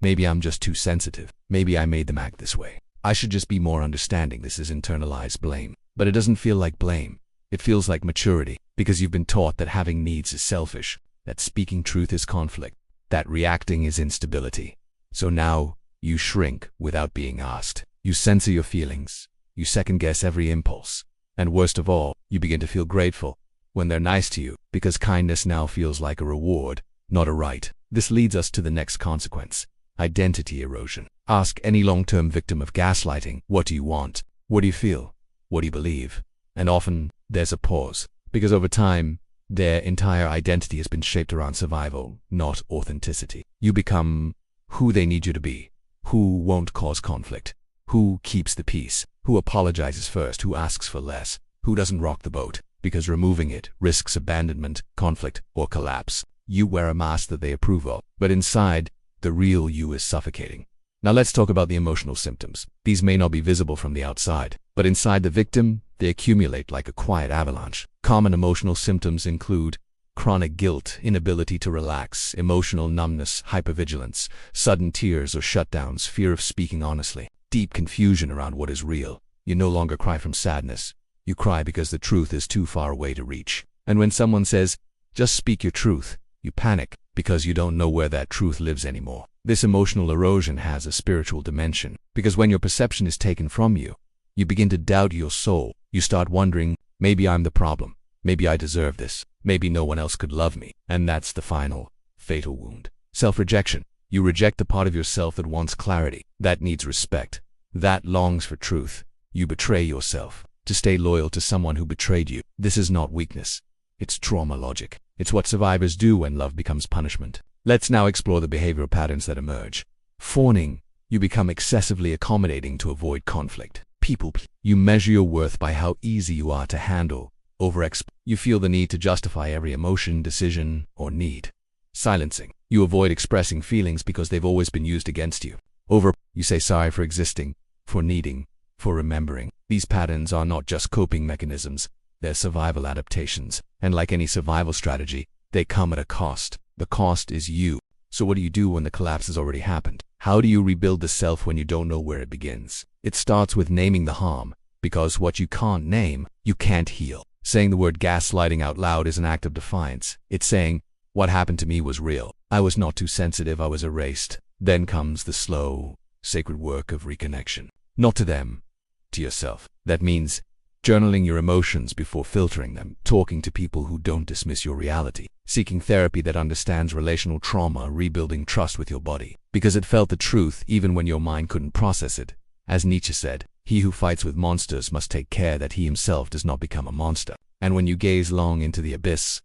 Maybe I'm just too sensitive. Maybe I made them act this way. I should just be more understanding. This is internalized blame. But it doesn't feel like blame. It feels like maturity, because you've been taught that having needs is selfish, that speaking truth is conflict, that reacting is instability. So now, you shrink without being asked. You censor your feelings. You second-guess every impulse. And worst of all, you begin to feel grateful when they're nice to you, because kindness now feels like a reward, not a right. This leads us to the next consequence: identity erosion. Ask any long-term victim of gaslighting, what do you want? What do you feel? What do you believe? And often, there's a pause, because over time, their entire identity has been shaped around survival, not authenticity. You become who they need you to be, who won't cause conflict, who keeps the peace, who apologizes first, who asks for less, who doesn't rock the boat, because removing it risks abandonment, conflict, or collapse. You wear a mask that they approve of, but inside, the real you is suffocating. Now let's talk about the emotional symptoms. These may not be visible from the outside, but inside the victim, they accumulate like a quiet avalanche. Common emotional symptoms include chronic guilt, inability to relax, emotional numbness, hypervigilance, sudden tears or shutdowns, fear of speaking honestly, deep confusion around what is real. You no longer cry from sadness. You cry because the truth is too far away to reach. And when someone says, "Just speak your truth," you panic because you don't know where that truth lives anymore. This emotional erosion has a spiritual dimension, because when your perception is taken from you, you begin to doubt your soul. You start wondering, maybe I'm the problem. Maybe I deserve this. Maybe no one else could love me. And that's the final, fatal wound. Self-rejection. You reject the part of yourself that wants clarity, that needs respect, that longs for truth. You betray yourself to stay loyal to someone who betrayed you. This is not weakness. It's trauma logic. It's what survivors do when love becomes punishment. Let's now explore the behavioral patterns that emerge. Fawning. You become excessively accommodating to avoid conflict. People please. You measure your worth by how easy you are to handle. You feel the need to justify every emotion, decision, or need. Silencing. You avoid expressing feelings because they've always been used against you. You say sorry for existing, for needing, for remembering. These patterns are not just coping mechanisms, they're survival adaptations. And like any survival strategy, they come at a cost. The cost is you. So what do you do when the collapse has already happened? How do you rebuild the self when you don't know where it begins? It starts with naming the harm, because what you can't name, you can't heal. Saying the word gaslighting out loud is an act of defiance. It's saying, what happened to me was real. I was not too sensitive, I was erased. Then comes the slow, sacred work of reconnection. Not to them, to yourself. That means journaling your emotions before filtering them, talking to people who don't dismiss your reality, seeking therapy that understands relational trauma, rebuilding trust with your body, because it felt the truth even when your mind couldn't process it. As Nietzsche said, he who fights with monsters must take care that he himself does not become a monster. And when you gaze long into the abyss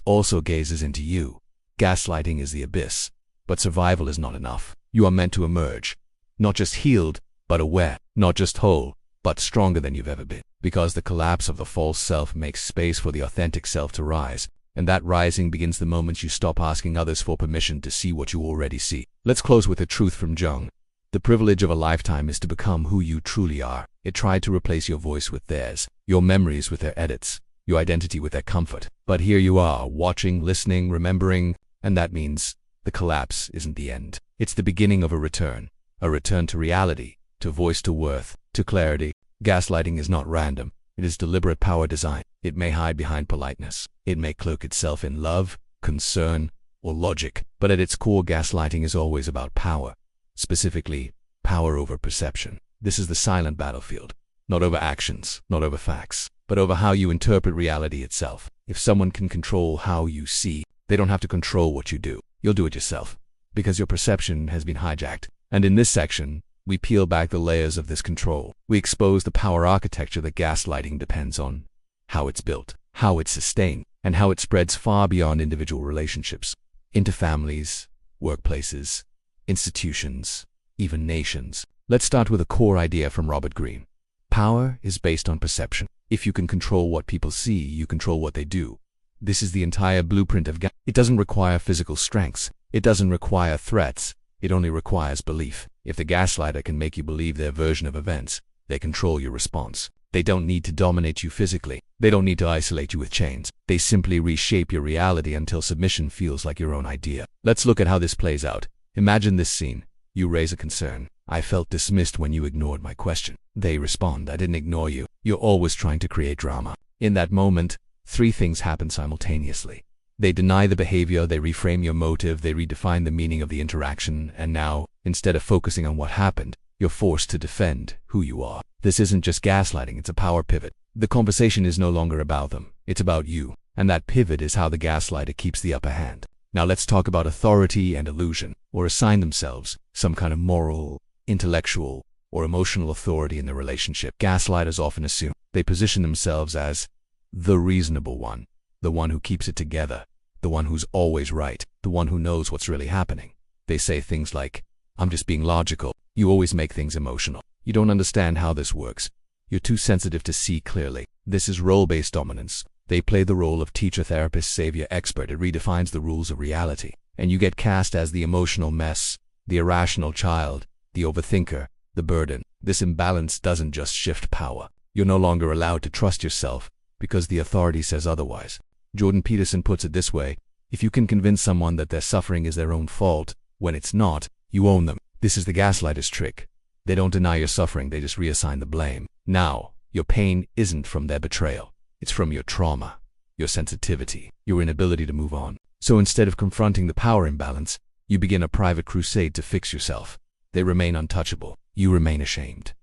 also gazes into you. Gaslighting is the abyss, but survival is not enough. You are meant to emerge, not just healed, but aware, not just whole, but stronger than you've ever been. Because the collapse of the false self makes space for the authentic self to rise, and that rising begins the moment you stop asking others for permission to see what you already see. Let's close with a truth from Jung. The privilege of a lifetime is to become who you truly are. It tried to replace your voice with theirs, your memories with their edits, your identity with their comfort. But here you are, watching, listening, remembering, and that means the collapse isn't the end. It's the beginning of a return to reality, to voice, to worth, to clarity. Gaslighting is not random. It is deliberate power design. It may hide behind politeness. It may cloak itself in love, concern, or logic. But at its core, gaslighting is always about power. Specifically, power over perception. This is the silent battlefield. Not over actions, not over facts, but over how you interpret reality itself. If someone can control how you see, they don't have to control what you do. You'll do it yourself, because your perception has been hijacked. And in this section, we peel back the layers of this control. We expose the power architecture that gaslighting depends on, how it's built, how it's sustained, and how it spreads far beyond individual relationships, into families, workplaces, institutions, even nations. Let's start with a core idea from Robert Greene. Power is based on perception. If you can control what people see, you control what they do. This is the entire blueprint of It doesn't require physical strengths. It doesn't require threats. It only requires belief. If the gaslighter can make you believe their version of events, they control your response. They don't need to dominate you physically. They don't need to isolate you with chains. They simply reshape your reality until submission feels like your own idea. Let's look at how this plays out. Imagine this scene. You raise a concern. I felt dismissed when you ignored my question. They respond, I didn't ignore you. You're always trying to create drama. In that moment, three things happen simultaneously. They deny the behavior, they reframe your motive, they redefine the meaning of the interaction, and now, instead of focusing on what happened, you're forced to defend who you are. This isn't just gaslighting, it's a power pivot. The conversation is no longer about them, it's about you. And that pivot is how the gaslighter keeps the upper hand. Now let's talk about authority and illusion, or assign themselves some kind of moral, intellectual, or emotional authority in the relationship. Gaslighters often assume they position themselves as the reasonable one, the one who keeps it together, the one who's always right, the one who knows what's really happening. They say things like, I'm just being logical. You always make things emotional. You don't understand how this works. You're too sensitive to see clearly. This is role-based dominance. They play the role of teacher, therapist, savior, expert. It redefines the rules of reality. And you get cast as the emotional mess, the irrational child, the overthinker, the burden. This imbalance doesn't just shift power. You're no longer allowed to trust yourself because the authority says otherwise. Jordan Peterson puts it this way, if you can convince someone that their suffering is their own fault, when it's not, you own them. This is the gaslighter's trick. They don't deny your suffering, they just reassign the blame. Now, your pain isn't from their betrayal. It's from your trauma, your sensitivity, your inability to move on. So instead of confronting the power imbalance, you begin a private crusade to fix yourself. They remain untouchable. You remain ashamed.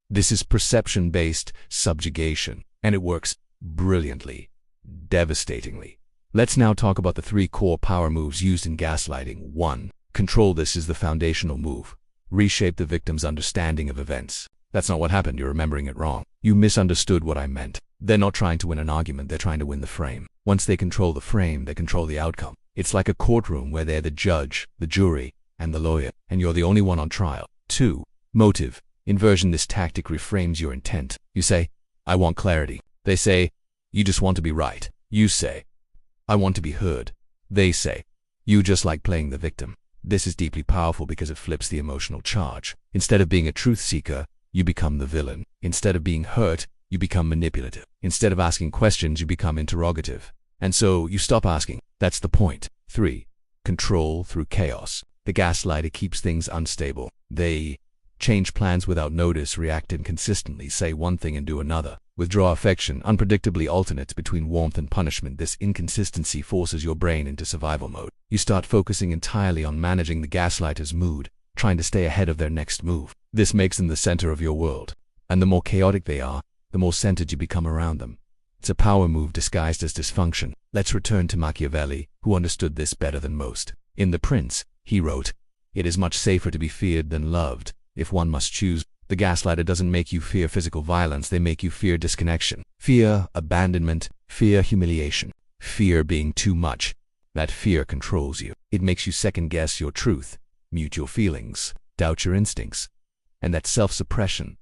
This is perception-based subjugation, and it works brilliantly, devastatingly. Let's now talk about the three core power moves used in gaslighting. 1. Control. This is the foundational move. Reshape the victim's understanding of events. That's not what happened, you're remembering it wrong. You misunderstood what I meant. They're not trying to win an argument, they're trying to win the frame. Once they control the frame, they control the outcome. It's like a courtroom where they're the judge, the jury, and the lawyer, and you're the only one on trial. 2. Motive. Inversion. This tactic reframes your intent. You say, I want clarity. They say, you just want to be right. You say, I want to be heard. They say, you just like playing the victim. This is deeply powerful because it flips the emotional charge. Instead of being a truth seeker, you become the villain. Instead of being hurt, you become manipulative. Instead of asking questions, you become interrogative. And so you stop asking. That's the point. 3. Control through chaos. The gaslighter keeps things unstable. They change plans without notice, react inconsistently, say one thing and do another. Withdraw affection, unpredictably alternates between warmth and punishment. This inconsistency forces your brain into survival mode. You start focusing entirely on managing the gaslighter's mood, trying to stay ahead of their next move. This makes them the center of your world. And the more chaotic they are, the more centered you become around them. It's a power move disguised as dysfunction. Let's return to Machiavelli, who understood this better than most. In The Prince, he wrote, it is much safer to be feared than loved. If one must choose, the gaslighter doesn't make you fear physical violence, they make you fear disconnection. Fear abandonment, fear humiliation, fear being too much. That fear controls you. It makes you second-guess your truth, mute your feelings, doubt your instincts. And that self-suppression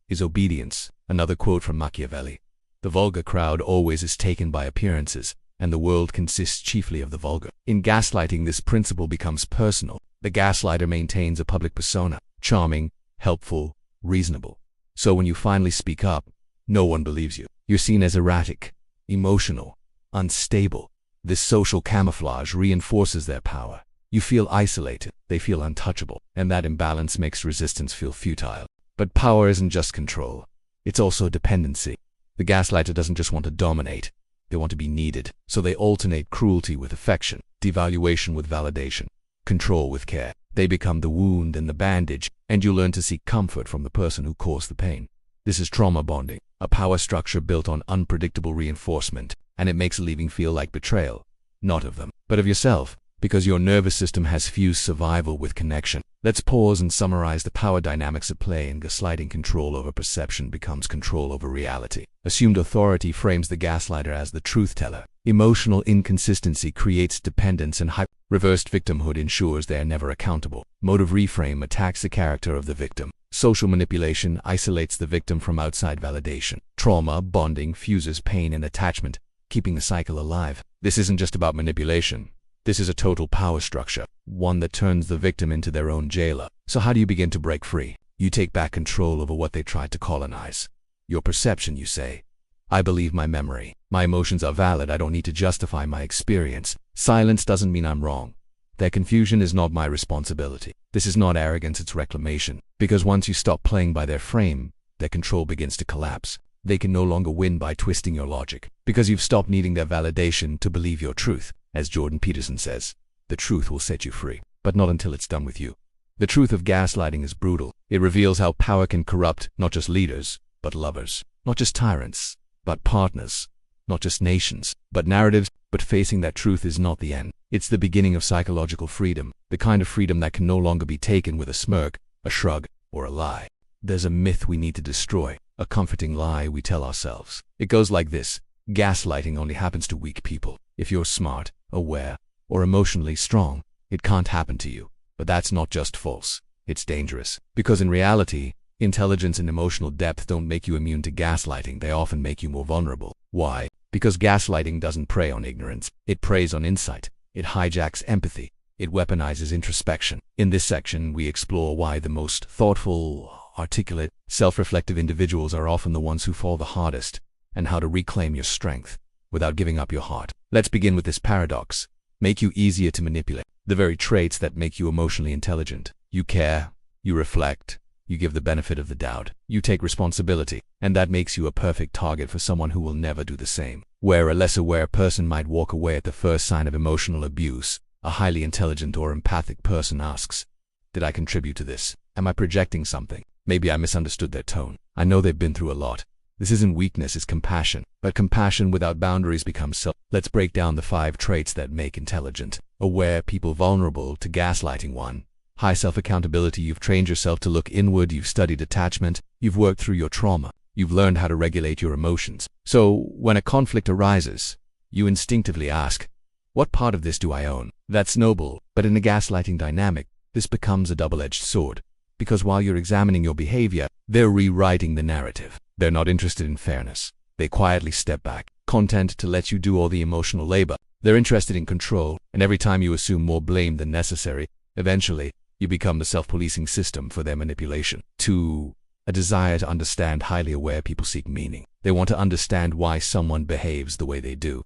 is obedience. Another quote from Machiavelli. The vulgar crowd always is taken by appearances, and the world consists chiefly of the vulgar. In gaslighting, this principle becomes personal. The gaslighter maintains a public persona, charming, helpful, reasonable. So when you finally speak up, no one believes you. You're seen as erratic, emotional, unstable. This social camouflage reinforces their power. You feel isolated, they feel untouchable, and that imbalance makes resistance feel futile. But power isn't just control, it's also dependency. The gaslighter doesn't just want to dominate, they want to be needed. So they alternate cruelty with affection, devaluation with validation, control with care. They become the wound and the bandage, and you learn to seek comfort from the person who caused the pain. This is trauma bonding, a power structure built on unpredictable reinforcement, and it makes leaving feel like betrayal, not of them, but of yourself, because your nervous system has fused survival with connection. Let's pause and summarize the power dynamics at play in gaslighting. Control over perception becomes control over reality. Assumed authority frames the gaslighter as the truth teller. Emotional inconsistency creates dependence, and reversed victimhood ensures they are never accountable. Motive reframe attacks the character of the victim. Social manipulation isolates the victim from outside validation. Trauma bonding fuses pain and attachment, keeping the cycle alive. This isn't just about manipulation. This is a total power structure, one that turns the victim into their own jailer. So how do you begin to break free? You take back control over what they tried to colonize. Your perception, you say. I believe my memory. My emotions are valid, I don't need to justify my experience. Silence doesn't mean I'm wrong. Their confusion is not my responsibility. This is not arrogance, it's reclamation. Because once you stop playing by their frame, their control begins to collapse. They can no longer win by twisting your logic. Because you've stopped needing their validation to believe your truth. As Jordan Peterson says, the truth will set you free, but not until it's done with you. The truth of gaslighting is brutal. It reveals how power can corrupt not just leaders, but lovers. Not just tyrants, but partners. Not just nations, but narratives. But facing that truth is not the end. It's the beginning of psychological freedom, the kind of freedom that can no longer be taken with a smirk, a shrug, or a lie. There's a myth we need to destroy, a comforting lie we tell ourselves. It goes like this: gaslighting only happens to weak people. If you're smart, aware, or emotionally strong, it can't happen to you. But that's not just false, it's dangerous. Because in reality, intelligence and emotional depth don't make you immune to gaslighting, they often make you more vulnerable. Why? Because gaslighting doesn't prey on ignorance, it preys on insight. It hijacks empathy. It weaponizes introspection. In this section, we explore why the most thoughtful, articulate, self-reflective individuals are often the ones who fall the hardest, and how to reclaim your strength without giving up your heart. Let's begin with this paradox. Make you easier to manipulate. The very traits that make you emotionally intelligent. You care, you reflect, you give the benefit of the doubt, you take responsibility, and that makes you a perfect target for someone who will never do the same. Where a less aware person might walk away at the first sign of emotional abuse, a highly intelligent or empathic person asks, did I contribute to this? Am I projecting something? Maybe I misunderstood their tone. I know they've been through a lot. This isn't weakness, it's compassion. But compassion without boundaries becomes self. Let's break down the 5 traits that make intelligent, aware people vulnerable to gaslighting. 1. High self-accountability. You've trained yourself to look inward, you've studied attachment, you've worked through your trauma, you've learned how to regulate your emotions. So, when a conflict arises, you instinctively ask, what part of this do I own? That's noble, but in a gaslighting dynamic, this becomes a double-edged sword. Because while you're examining your behavior, they're rewriting the narrative. They're not interested in fairness. They quietly step back, content to let you do all the emotional labor. They're interested in control, and every time you assume more blame than necessary, eventually, you become the self-policing system for their manipulation. 2. A desire to understand. Highly aware people seek meaning. They want to understand why someone behaves the way they do.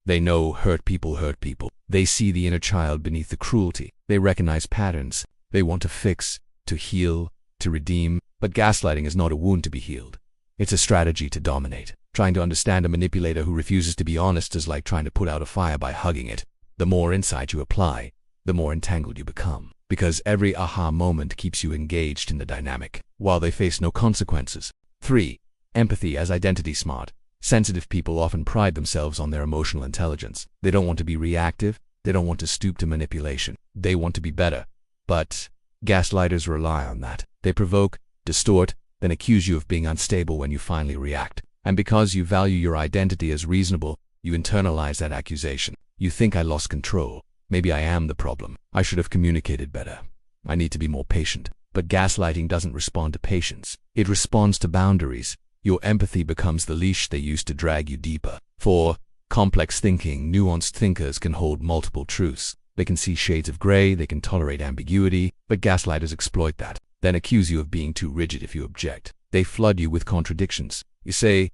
They know hurt people hurt people. They see the inner child beneath the cruelty. They recognize patterns. They want to fix, to heal, to redeem. But gaslighting is not a wound to be healed. It's a strategy to dominate. Trying to understand a manipulator who refuses to be honest is like trying to put out a fire by hugging it. The more insight you apply, the more entangled you become. Because every aha moment keeps you engaged in the dynamic, while they face no consequences. 3. Empathy as identity. Smart, sensitive people often pride themselves on their emotional intelligence. They don't want to be reactive. They don't want to stoop to manipulation. They want to be better. But gaslighters rely on that. They provoke, distort, then accuse you of being unstable when you finally react. And because you value your identity as reasonable, you internalize that accusation. You think, I lost control. Maybe I am the problem. I should have communicated better. I need to be more patient. But gaslighting doesn't respond to patience. It responds to boundaries. Your empathy becomes the leash they use to drag you deeper. 4. Complex thinking. Nuanced thinkers can hold multiple truths. They can see shades of gray, they can tolerate ambiguity, but gaslighters exploit that, then accuse you of being too rigid if you object. They flood you with contradictions. You say,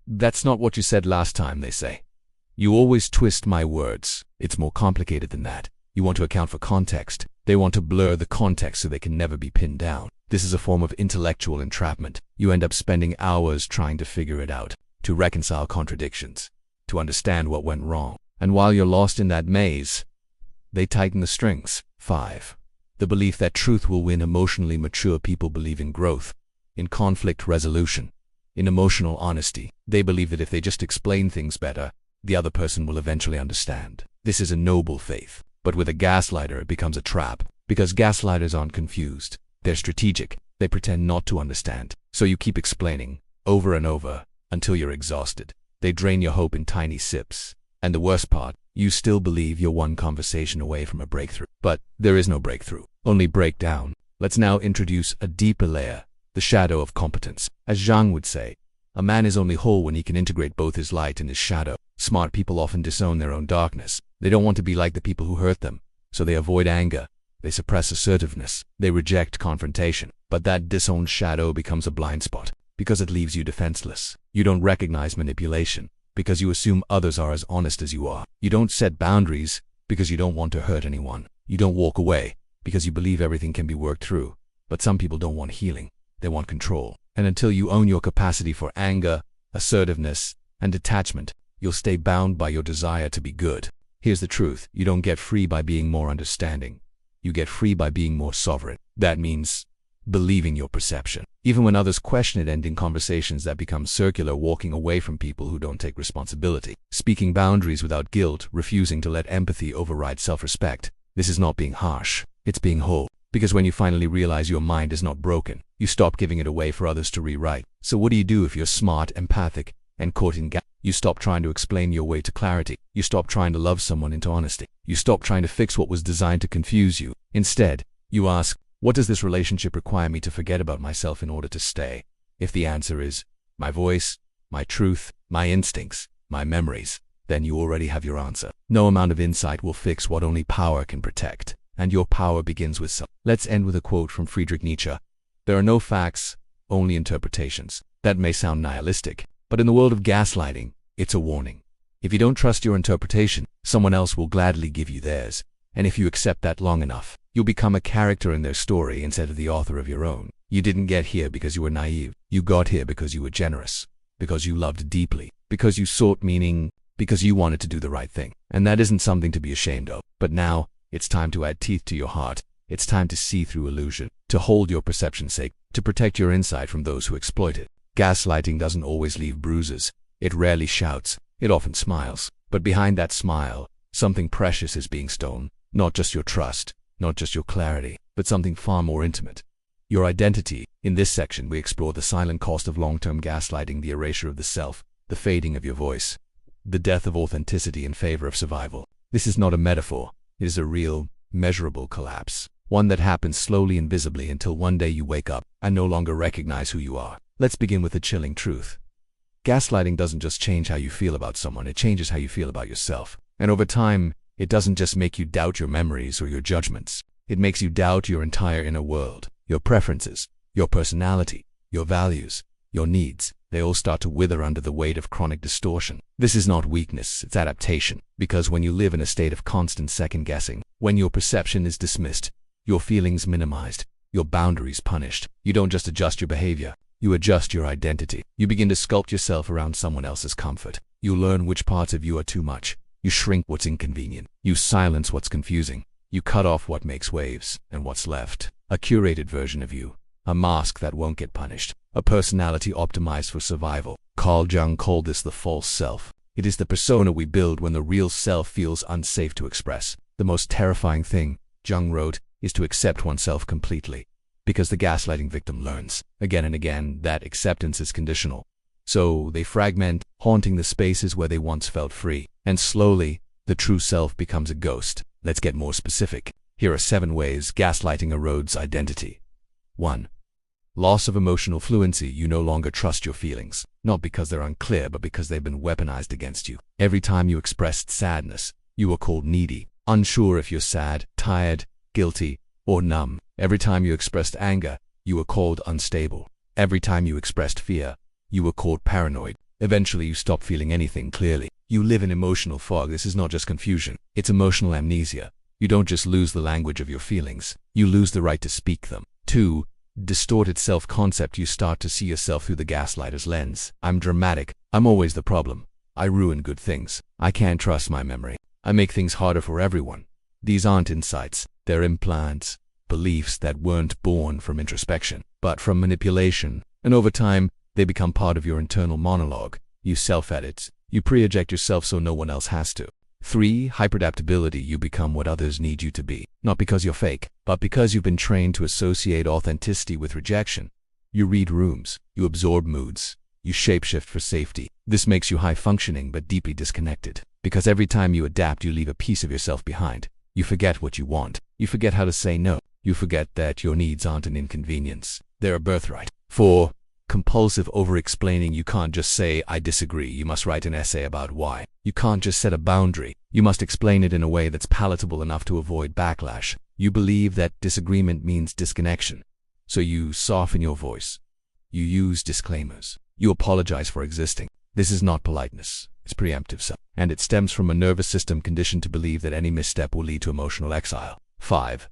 that's not what you said last time, they say. You always twist my words. It's more complicated than that. You want to account for context. They want to blur the context so they can never be pinned down. This is a form of intellectual entrapment. You end up spending hours trying to figure it out, to reconcile contradictions, to understand what went wrong. And while you're lost in that maze, they tighten the strings. 5. The belief that truth will win. Emotionally mature people believe in growth, in conflict resolution, in emotional honesty. They believe that if they just explain things better, the other person will eventually understand. This is a noble faith. But with a gaslighter, it becomes a trap. Because gaslighters aren't confused. They're strategic. They pretend not to understand. So you keep explaining, over and over, until you're exhausted. They drain your hope in tiny sips. And the worst part, you still believe you're one conversation away from a breakthrough. But there is no breakthrough, only breakdown. Let's now introduce a deeper layer, the shadow of competence. As Jung would say, a man is only whole when he can integrate both his light and his shadow. Smart people often disown their own darkness. They don't want to be like the people who hurt them, so they avoid anger. They suppress assertiveness. They reject confrontation. But that disowned shadow becomes a blind spot, because it leaves you defenseless. You don't recognize manipulation, because you assume others are as honest as you are. You don't set boundaries, because you don't want to hurt anyone. You don't walk away because you believe everything can be worked through. But some people don't want healing. They want control. And until you own your capacity for anger, assertiveness, and detachment, you'll stay bound by your desire to be good. Here's the truth. You don't get free by being more understanding. You get free by being more sovereign. That means believing your perception. Even when others question it, ending conversations that become circular, walking away from people who don't take responsibility, speaking boundaries without guilt, refusing to let empathy override self-respect. This is not being harsh. It's being whole. Because when you finally realize your mind is not broken, you stop giving it away for others to rewrite. So what do you do if you're smart, empathic, and caught in gaps? You stop trying to explain your way to clarity. You stop trying to love someone into honesty. You stop trying to fix what was designed to confuse you. Instead, you ask, what does this relationship require me to forget about myself in order to stay? If the answer is, my voice, my truth, my instincts, my memories, then you already have your answer. No amount of insight will fix what only power can protect. And your power begins with self. Let's end with a quote from Friedrich Nietzsche. There are no facts, only interpretations. That may sound nihilistic, but in the world of gaslighting, it's a warning. If you don't trust your interpretation, someone else will gladly give you theirs. And if you accept that long enough, you'll become a character in their story instead of the author of your own. You didn't get here because you were naive. You got here because you were generous, because you loved deeply, because you sought meaning, because you wanted to do the right thing. And that isn't something to be ashamed of. But now, it's time to add teeth to your heart. It's time to see through illusion, to hold your perception sacred, to protect your insight from those who exploit it. Gaslighting doesn't always leave bruises. It rarely shouts. It often smiles. But behind that smile, something precious is being stolen. Not just your trust, not just your clarity, but something far more intimate. Your identity. In this section, we explore the silent cost of long-term gaslighting, the erasure of the self, the fading of your voice, the death of authenticity in favor of survival. This is not a metaphor. It is a real, measurable collapse. One that happens slowly and visibly until one day you wake up and no longer recognize who you are. Let's begin with the chilling truth. Gaslighting doesn't just change how you feel about someone, it changes how you feel about yourself. And over time, it doesn't just make you doubt your memories or your judgments. It makes you doubt your entire inner world, your preferences, your personality, your values, your needs. They all start to wither under the weight of chronic distortion. This is not weakness, it's adaptation. Because when you live in a state of constant second-guessing, when your perception is dismissed, your feelings minimized, your boundaries punished, you don't just adjust your behavior, you adjust your identity. You begin to sculpt yourself around someone else's comfort. You learn which parts of you are too much. You shrink what's inconvenient. You silence what's confusing. You cut off what makes waves, and what's left? A curated version of you. A mask that won't get punished. A personality optimized for survival. Carl Jung called this the false self. It is the persona we build when the real self feels unsafe to express. The most terrifying thing, Jung wrote, is to accept oneself completely. Because the gaslighting victim learns, again and again, that acceptance is conditional. So they fragment, haunting the spaces where they once felt free. And slowly, the true self becomes a ghost. Let's get more specific. Here are 7 ways gaslighting erodes identity. 1. Loss of emotional fluency. You no longer trust your feelings, not because they're unclear, but because they've been weaponized against you. Every time you expressed sadness, you were called needy, unsure if you're sad, tired, guilty, or numb. Every time you expressed anger, you were called unstable. Every time you expressed fear, you were called paranoid. Eventually, you stop feeling anything clearly. You live in emotional fog. This is not just confusion, it's emotional amnesia. You don't just lose the language of your feelings, you lose the right to speak them. 2. Distorted self-concept. You start to see yourself through the gaslighter's lens. I'm dramatic. I'm always the problem. I ruin good things. I can't trust my memory. I make things harder for everyone. These aren't insights. They're implants, beliefs that weren't born from introspection, but from manipulation. And over time, they become part of your internal monologue. You self-edit. You pre-eject yourself so no one else has to. 3. Hyperadaptability. You become what others need you to be. Not because you're fake, but because you've been trained to associate authenticity with rejection. You read rooms. You absorb moods. You shapeshift for safety. This makes you high-functioning but deeply disconnected. Because every time you adapt, you leave a piece of yourself behind. You forget what you want. You forget how to say no. You forget that your needs aren't an inconvenience. They're a birthright. 4. Compulsive over-explaining. You can't just say, I disagree. You must write an essay about why. You can't just set a boundary. You must explain it in a way that's palatable enough to avoid backlash. You believe that disagreement means disconnection. So you soften your voice. You use disclaimers. You apologize for existing. This is not politeness. It's preemptive self. And it stems from a nervous system conditioned to believe that any misstep will lead to emotional exile. 5.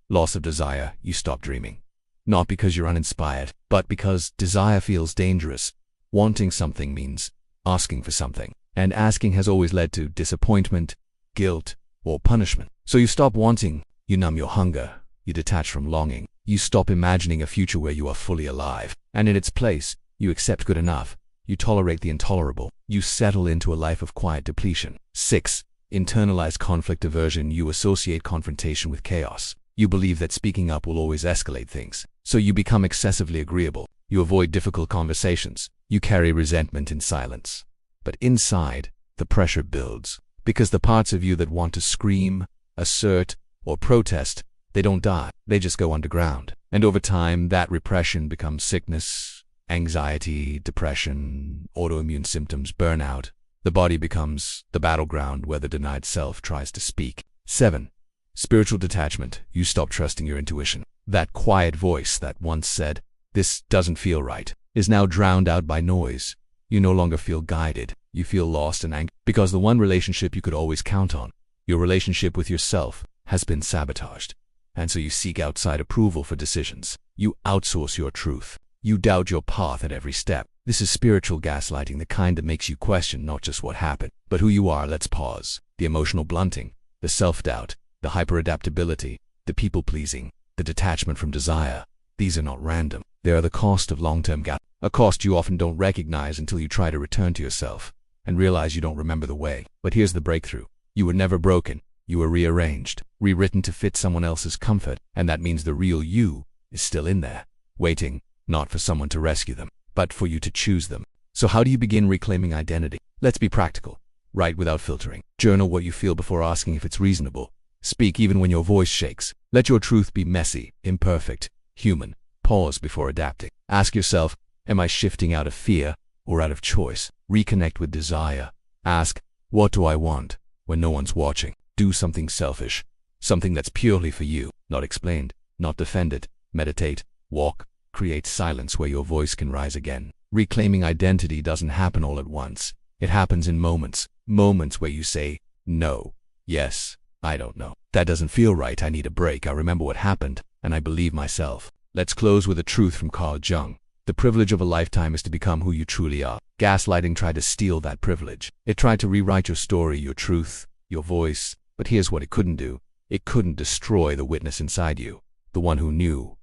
Loss of desire. You stop dreaming. Not because you're uninspired, but because desire feels dangerous. Wanting something means asking for something, and asking has always led to disappointment, guilt, or punishment. So you stop wanting, you numb your hunger, you detach from longing, you stop imagining a future where you are fully alive, and in its place, you accept good enough, you tolerate the intolerable, you settle into a life of quiet depletion. 6. Internalized conflict aversion. You associate confrontation with chaos. You believe that speaking up will always escalate things, so you become excessively agreeable. You avoid difficult conversations. You carry resentment in silence. But inside, the pressure builds, because the parts of you that want to scream, assert, or protest, they don't die, they just go underground. And over time, that repression becomes sickness, anxiety, depression, autoimmune symptoms, burnout. The body becomes the battleground where the denied self tries to speak. 7. Spiritual detachment. You stop trusting your intuition. That quiet voice that once said, "This doesn't feel right," is now drowned out by noise. You no longer feel guided. You feel lost and angry, because the one relationship you could always count on, your relationship with yourself, has been sabotaged. And so you seek outside approval for decisions. You outsource your truth. You doubt your path at every step. This is spiritual gaslighting, the kind that makes you question not just what happened, but who you are. Let's pause. The emotional blunting, the self-doubt, the hyper-adaptability, the people-pleasing, the detachment from desire. These are not random. They are the cost of long-term gaslighting, a cost you often don't recognize until you try to return to yourself and realize you don't remember the way. But here's the breakthrough. You were never broken. You were rearranged, rewritten to fit someone else's comfort, and that means the real you is still in there, waiting, not for someone to rescue them, but for you to choose them. So how do you begin reclaiming identity? Let's be practical. Write without filtering. Journal what you feel before asking if it's reasonable. Speak even when your voice shakes. Let your truth be messy, imperfect, human. Pause before adapting. Ask yourself, am I shifting out of fear or out of choice? Reconnect with desire. Ask, what do I want when no one's watching? Do something selfish, something that's purely for you, not explained, not defended. Meditate, walk, create silence where your voice can rise again. Reclaiming identity doesn't happen all at once. It happens in moments, moments where you say, no, yes, I don't know. That doesn't feel right. I need a break. I remember what happened, and I believe myself. Let's close with a truth from Carl Jung. The privilege of a lifetime is to become who you truly are. Gaslighting tried to steal that privilege. It tried to rewrite your story, your truth, your voice. But here's what it couldn't do. It couldn't destroy the witness inside you, the one who knew,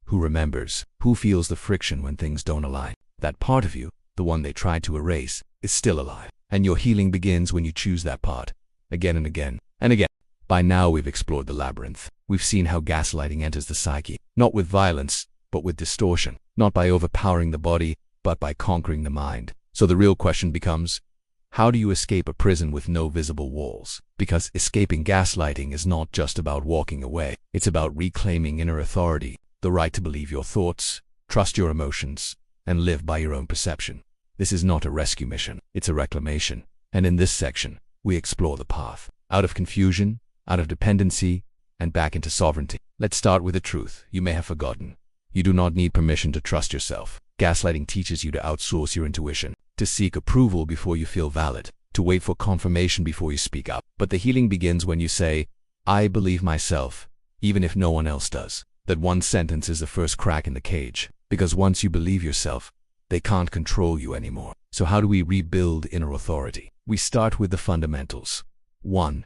who remembers, who feels the friction when things don't align. That part of you, the one they tried to erase, is still alive. And your healing begins when you choose that part, again and again and again. By now we've explored the labyrinth. We've seen how gaslighting enters the psyche, not with violence, but with distortion, not by overpowering the body, but by conquering the mind. So the real question becomes, how do you escape a prison with no visible walls? Because escaping gaslighting is not just about walking away. It's about reclaiming inner authority, the right to believe your thoughts, trust your emotions, and live by your own perception. This is not a rescue mission. It's a reclamation. And in this section, we explore the path out of confusion, out of dependency, and back into sovereignty. Let's start with the truth you may have forgotten. You do not need permission to trust yourself. Gaslighting teaches you to outsource your intuition, to seek approval before you feel valid, to wait for confirmation before you speak up. But the healing begins when you say, I believe myself, even if no one else does. That one sentence is the first crack in the cage, because once you believe yourself, they can't control you anymore. So how do we rebuild inner authority? We start with the fundamentals. 1.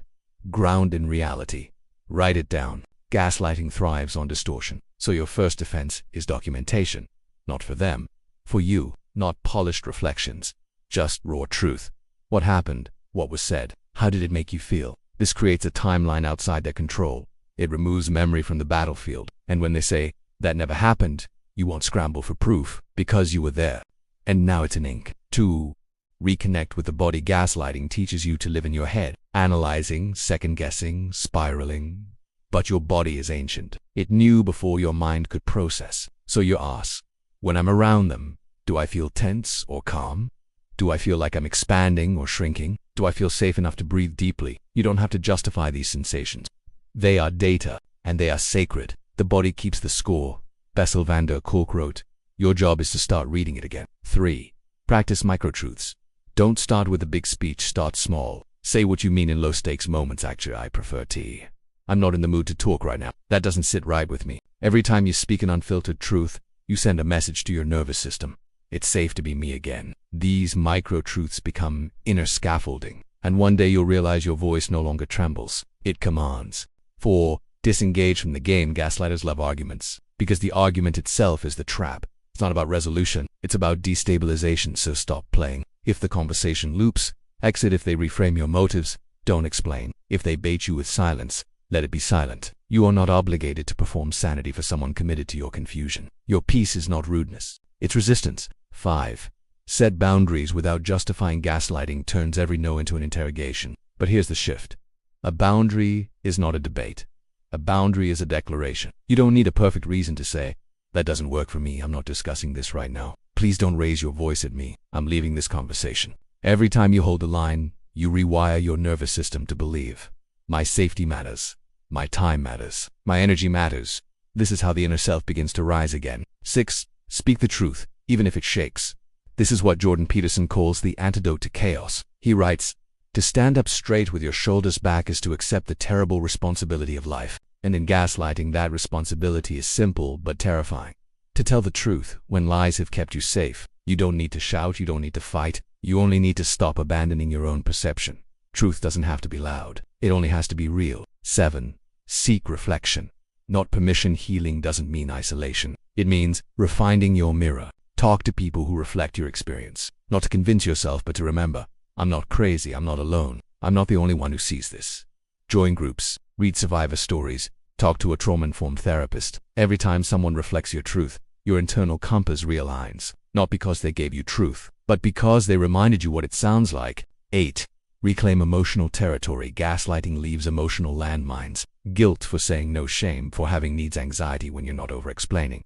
Ground in reality. Write it down. Gaslighting thrives on distortion. So your first defense is documentation. Not for them, for you. Not polished reflections, just raw truth. What happened? What was said? How did it make you feel? This creates a timeline outside their control. It removes memory from the battlefield. And when they say, that never happened, you won't scramble for proof, because you were there. And now it's in ink. 2. Reconnect with the body. Gaslighting teaches you to live in your head, analyzing, second-guessing, spiraling. But your body is ancient. It knew before your mind could process. So you ask, when I'm around them, do I feel tense or calm? Do I feel like I'm expanding or shrinking? Do I feel safe enough to breathe deeply? You don't have to justify these sensations. They are data, and they are sacred. The body keeps the score. Bessel van der Kolk wrote, your job is to start reading it again. 3. Practice microtruths. Don't start with a big speech, start small. Say what you mean in low-stakes moments. Actually, I prefer tea. I'm not in the mood to talk right now. That doesn't sit right with me. Every time you speak an unfiltered truth, you send a message to your nervous system. It's safe to be me again. These micro-truths become inner scaffolding, and one day you'll realize your voice no longer trembles. It commands. 4. Disengage from the game. Gaslighters love arguments, because the argument itself is the trap. It's not about resolution, it's about destabilization, so stop playing. If the conversation loops, exit. If they reframe your motives, don't explain. If they bait you with silence, let it be silent. You are not obligated to perform sanity for someone committed to your confusion. Your peace is not rudeness, it's resistance. 5. Set boundaries without justifying. Gaslighting turns every no into an interrogation. But here's the shift. A boundary is not a debate. A boundary is a declaration. You don't need a perfect reason to say, that doesn't work for me, I'm not discussing this right now. Please don't raise your voice at me, I'm leaving this conversation. Every time you hold the line, you rewire your nervous system to believe. My safety matters. My time matters. My energy matters. This is how the inner self begins to rise again. 6. Speak the truth, even if it shakes. This is what Jordan Peterson calls the antidote to chaos. He writes, to stand up straight with your shoulders back is to accept the terrible responsibility of life. And in gaslighting, that responsibility is simple but terrifying. To tell the truth when lies have kept you safe. You don't need to shout, you don't need to fight. You only need to stop abandoning your own perception. Truth doesn't have to be loud. It only has to be real. 7. Seek reflection. Not permission. Healing doesn't mean isolation. It means refining your mirror. Talk to people who reflect your experience. Not to convince yourself, but to remember, I'm not crazy, I'm not alone. I'm not the only one who sees this. Join groups, read survivor stories, talk to a trauma-informed therapist. Every time someone reflects your truth, your internal compass realigns. Not because they gave you truth, but because they reminded you what it sounds like. 8. Reclaim emotional territory. Gaslighting leaves emotional landmines. Guilt for saying no, shame for having needs, anxiety when you're not over-explaining.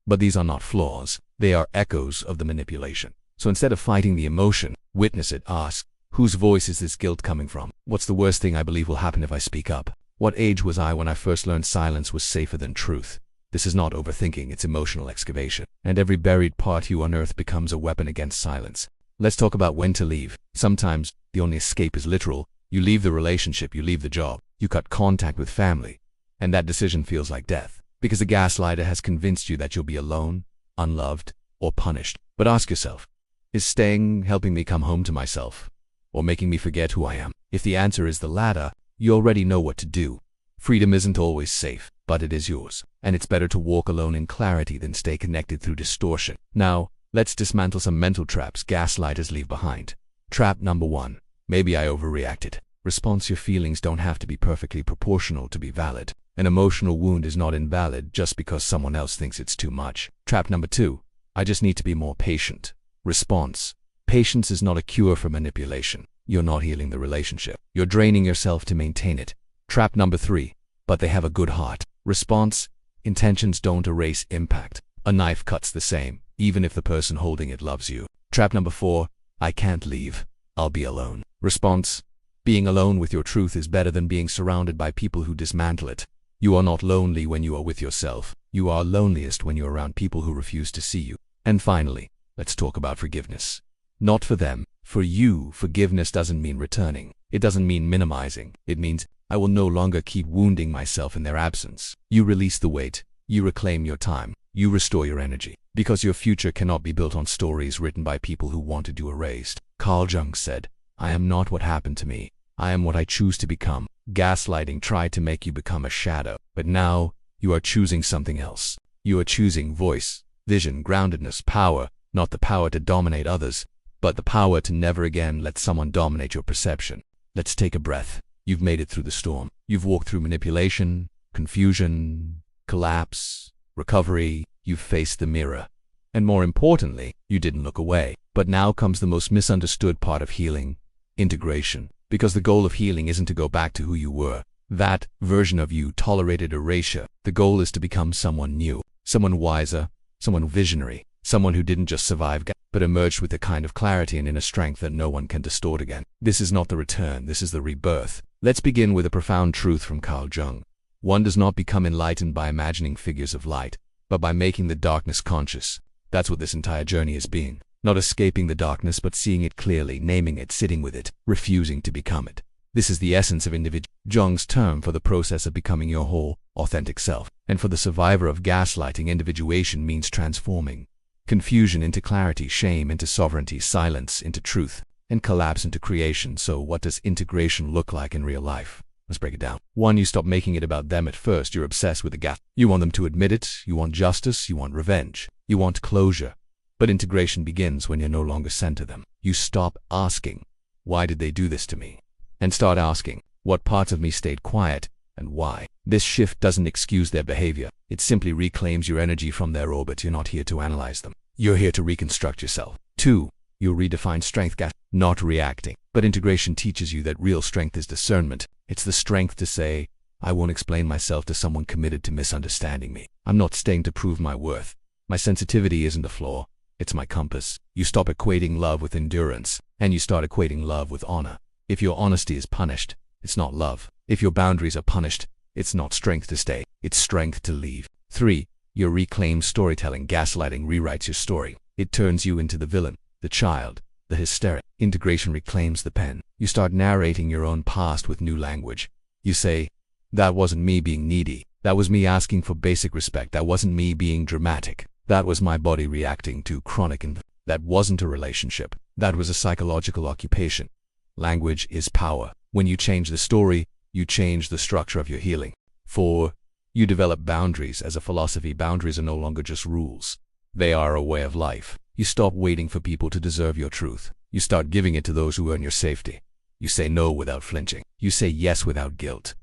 But these are not flaws. They are echoes of the manipulation. So instead of fighting the emotion, witness it. Ask, whose voice is this guilt coming from? What's the worst thing I believe will happen if I speak up? What age was I when I first learned silence was safer than truth? This is not overthinking, it's emotional excavation. And every buried part you unearth becomes a weapon against silence. Let's talk about when to leave. Sometimes the only escape is literal. You leave the relationship, you leave the job, you cut contact with family. And that decision feels like death. Because the gaslighter has convinced you that you'll be alone, unloved, or punished. But ask yourself, is staying helping me come home to myself? Or making me forget who I am? If the answer is the latter, you already know what to do. Freedom isn't always safe, but it is yours. And it's better to walk alone in clarity than stay connected through distortion. Now, let's dismantle some mental traps gaslighters leave behind. Trap number 1. Maybe I overreacted. Response: your feelings don't have to be perfectly proportional to be valid. An emotional wound is not invalid just because someone else thinks it's too much. Trap number 2. I just need to be more patient. Response: patience is not a cure for manipulation. You're not healing the relationship. You're draining yourself to maintain it. Trap number 3. But they have a good heart. Response: intentions don't erase impact. A knife cuts the same, even if the person holding it loves you. Trap number 4. I can't leave. I'll be alone. Response: being alone with your truth is better than being surrounded by people who dismantle it. You are not lonely when you are with yourself. You are loneliest when you're around people who refuse to see you. And finally, let's talk about forgiveness. Not for them, for you. Forgiveness doesn't mean returning. It doesn't mean minimizing. It means I will no longer keep wounding myself in their absence. You release the weight. You reclaim your time. You restore your energy. Because your future cannot be built on stories written by people who wanted you erased. Carl Jung said, I am not what happened to me. I am what I choose to become. Gaslighting tried to make you become a shadow, but now you are choosing something else. You are choosing voice, vision, groundedness, power, not the power to dominate others, but the power to never again let someone dominate your perception. Let's take a breath. You've made it through the storm. You've walked through manipulation, confusion, collapse, recovery. You've faced the mirror. And more importantly, you didn't look away. But now comes the most misunderstood part of healing: integration. Because the goal of healing isn't to go back to who you were. That version of you tolerated erasure. The goal is to become someone new, someone wiser, someone visionary, someone who didn't just survive but emerged with the kind of clarity and inner strength that no one can distort again. This is not the return, this is the rebirth. Let's begin with a profound truth from Carl Jung. One does not become enlightened by imagining figures of light, but by making the darkness conscious. That's what this entire journey is being. Not escaping the darkness, but seeing it clearly, naming it, sitting with it, refusing to become it. This is the essence of individual Jung's term for the process of becoming your whole, authentic self. And for the survivor of gaslighting, individuation means transforming confusion into clarity, shame into sovereignty, silence into truth, and collapse into creation. So what does integration look like in real life? Let's break it down. 1. You stop making it about them at first. You're obsessed with the gas. You want them to admit it. You want justice. You want revenge. You want closure. But integration begins when you're no longer sent to them. You stop asking, why did they do this to me? And start asking, what parts of me stayed quiet and why? This shift doesn't excuse their behavior. It simply reclaims your energy from their orbit. You're not here to analyze them. You're here to reconstruct yourself. 2. You'll redefine strength, not reacting. But integration teaches you that real strength is discernment. It's the strength to say, I won't explain myself to someone committed to misunderstanding me. I'm not staying to prove my worth. My sensitivity isn't a flaw. It's my compass. You stop equating love with endurance, and you start equating love with honor. If your honesty is punished, it's not love. If your boundaries are punished, it's not strength to stay. It's strength to leave. 3. Your reclaimed storytelling. Gaslighting rewrites your story. It turns you into the villain, the child, the hysteric. Integration reclaims the pen. You start narrating your own past with new language. You say, that wasn't me being needy. That was me asking for basic respect. That wasn't me being dramatic. That was my body reacting to chronic That wasn't a relationship. That was a psychological occupation. Language is power. When you change the story, you change the structure of your healing. 4. You develop boundaries as a philosophy. Boundaries are no longer just rules. They are a way of life. You stop waiting for people to deserve your truth. You start giving it to those who earn your safety. You say no without flinching. You say yes without guilt.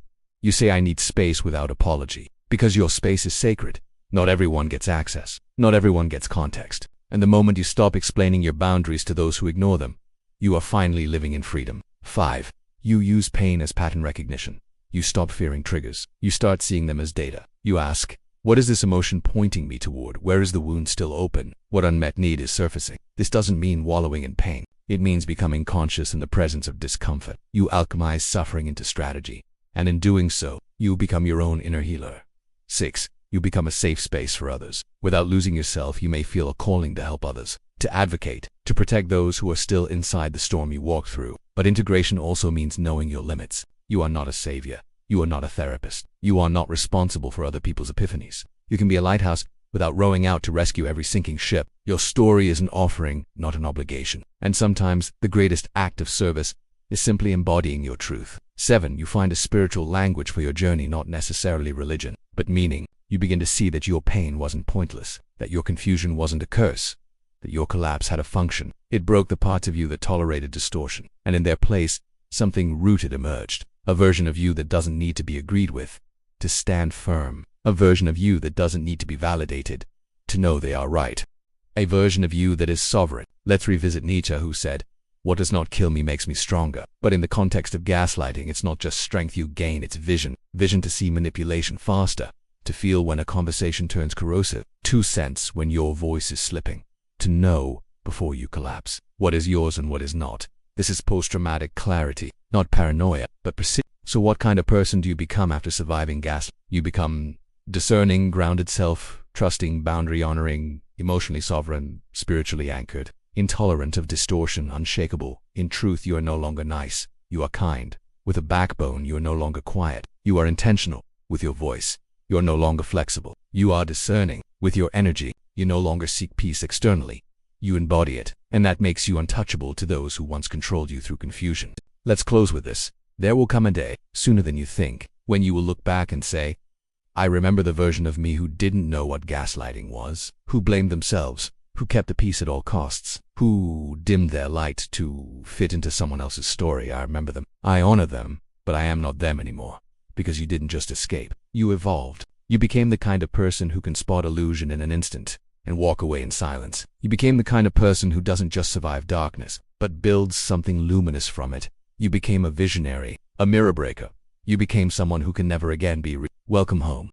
You say I need space without apology. Because your space is sacred. Not everyone gets access. Not everyone gets context. And the moment you stop explaining your boundaries to those who ignore them, you are finally living in freedom. 5. You use pain as pattern recognition. You stop fearing triggers. You start seeing them as data. You ask, what is this emotion pointing me toward? Where is the wound still open? What unmet need is surfacing? This doesn't mean wallowing in pain. It means becoming conscious in the presence of discomfort. You alchemize suffering into strategy. And in doing so, you become your own inner healer. 6. You become a safe space for others. Without losing yourself, you may feel a calling to help others, to advocate, to protect those who are still inside the storm you walk through. But integration also means knowing your limits. You are not a savior. You are not a therapist. You are not responsible for other people's epiphanies. You can be a lighthouse without rowing out to rescue every sinking ship. Your story is an offering, not an obligation. And sometimes the greatest act of service is simply embodying your truth. 7. You find a spiritual language for your journey, not necessarily religion, but meaning. You begin to see that your pain wasn't pointless, that your confusion wasn't a curse, that your collapse had a function. It broke the parts of you that tolerated distortion, and in their place, something rooted emerged. A version of you that doesn't need to be agreed with, to stand firm. A version of you that doesn't need to be validated, to know they are right. A version of you that is sovereign. Let's revisit Nietzsche, who said, what does not kill me makes me stronger. But in the context of gaslighting, it's not just strength you gain, it's vision. Vision to see manipulation faster, to feel when a conversation turns corrosive, to sense when your voice is slipping, to know before you collapse what is yours and what is not. This is post-traumatic clarity, not paranoia, but precision. So what kind of person do you become after surviving gas? You become discerning, grounded self, trusting, boundary-honoring, emotionally sovereign, spiritually anchored, intolerant of distortion, unshakable. In truth, you are no longer nice. You are kind. With a backbone, you are no longer quiet. You are intentional. With your voice, you are no longer flexible. You are discerning. With your energy, you no longer seek peace externally. You embody it, and that makes you untouchable to those who once controlled you through confusion. Let's close with this. There will come a day, sooner than you think, when you will look back and say, I remember the version of me who didn't know what gaslighting was, who blamed themselves, who kept the peace at all costs, who dimmed their light to fit into someone else's story. I remember them. I honor them, but I am not them anymore. Because you didn't just escape. You evolved. You became the kind of person who can spot illusion in an instant and walk away in silence. You became the kind of person who doesn't just survive darkness, but builds something luminous from it. You became a visionary, a mirror breaker. You became someone who can never again be Welcome home.